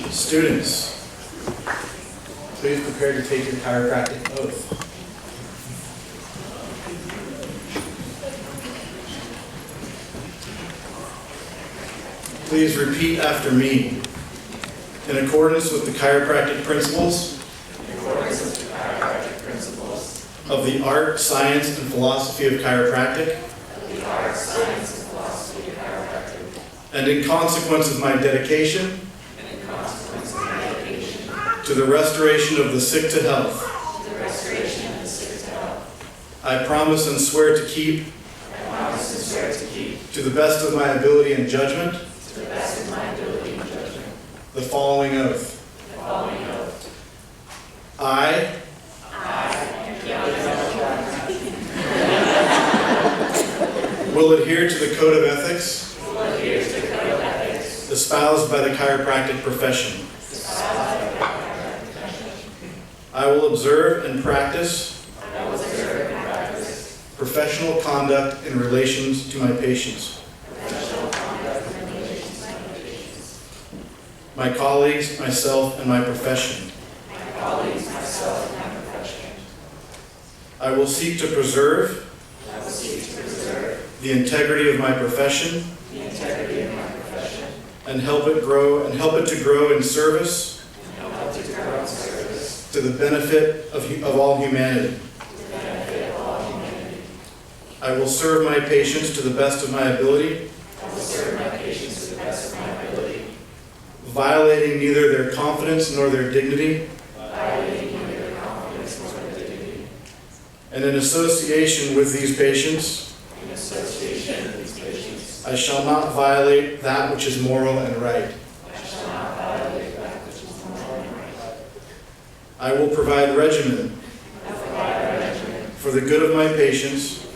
Students, please prepare to take your chiropractic oath. Please repeat after me. In accordance with the chiropractic principles of the art, science, and philosophy of chiropractic, and in consequence of my dedication to the restoration of the sick to health, I promise and swear to keep, to the best of my ability and judgment, the following oath. I will adhere to the code of ethics espoused by the chiropractic profession. I will observe and practice professional conduct in relations to my patients, my colleagues, myself, and my profession. I will seek to preserve the integrity of my profession and help it to grow in service to the benefit of all humanity. I will serve my patients to the best of my ability, violating neither their confidence nor their dignity, and in association with these patients, I shall not violate that which is moral and right. I will provide regimen for the good of my patients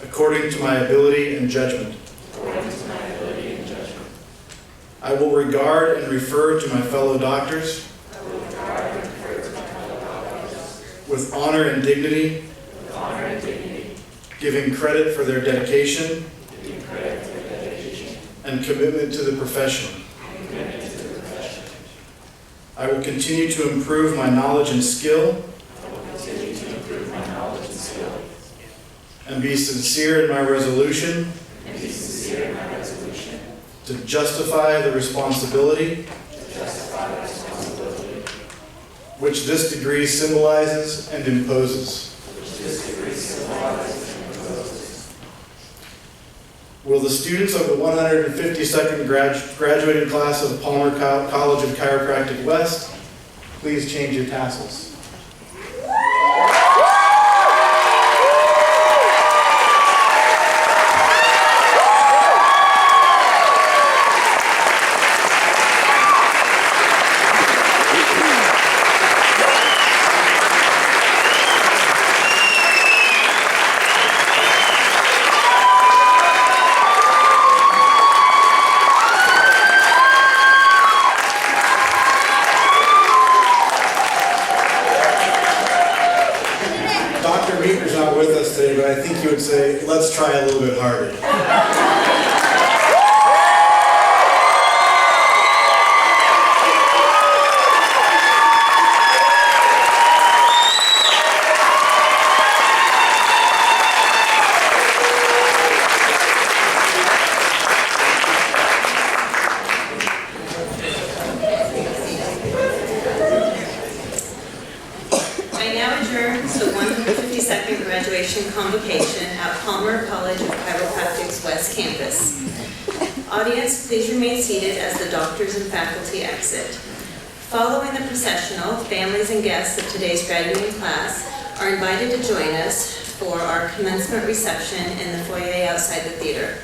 according to my ability and judgment. I will regard and refer to my fellow doctors with honor and dignity, giving credit for their dedication and commitment to the profession. I will continue to improve my knowledge and skill and be sincere in my resolution to justify the responsibility which this degree symbolizes and imposes. Will the students of the 152nd graduating class of Palmer College of Chiropractic West please change your tassels? Dr. Meeker's not with us today, but I think he would say, let's try a little bit harder. I now adjourn to the 152nd graduation convocation at Palmer College of Chiropractic's West Campus. Audience, please remain seated as the doctors and faculty exit. Following the processional, families and guests of today's graduating class are invited to join us for our commencement reception in the foyer outside the theater.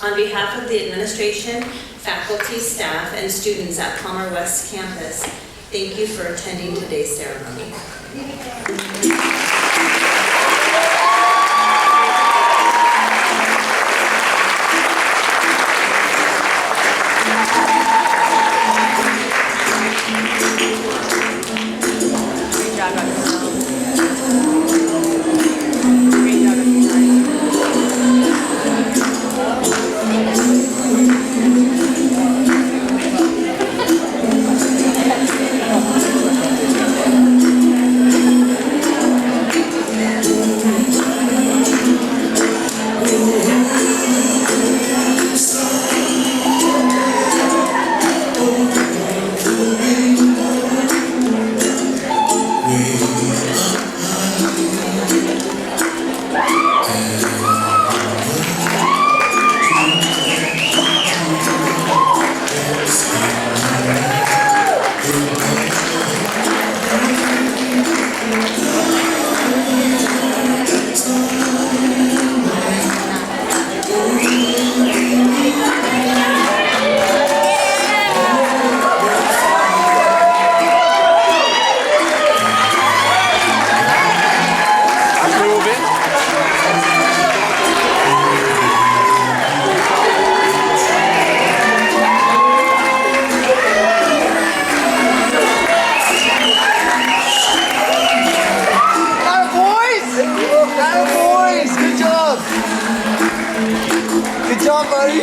On behalf of the administration, faculty, staff, and students at Palmer West Campus, thank you for attending today's ceremony. Good job, buddy.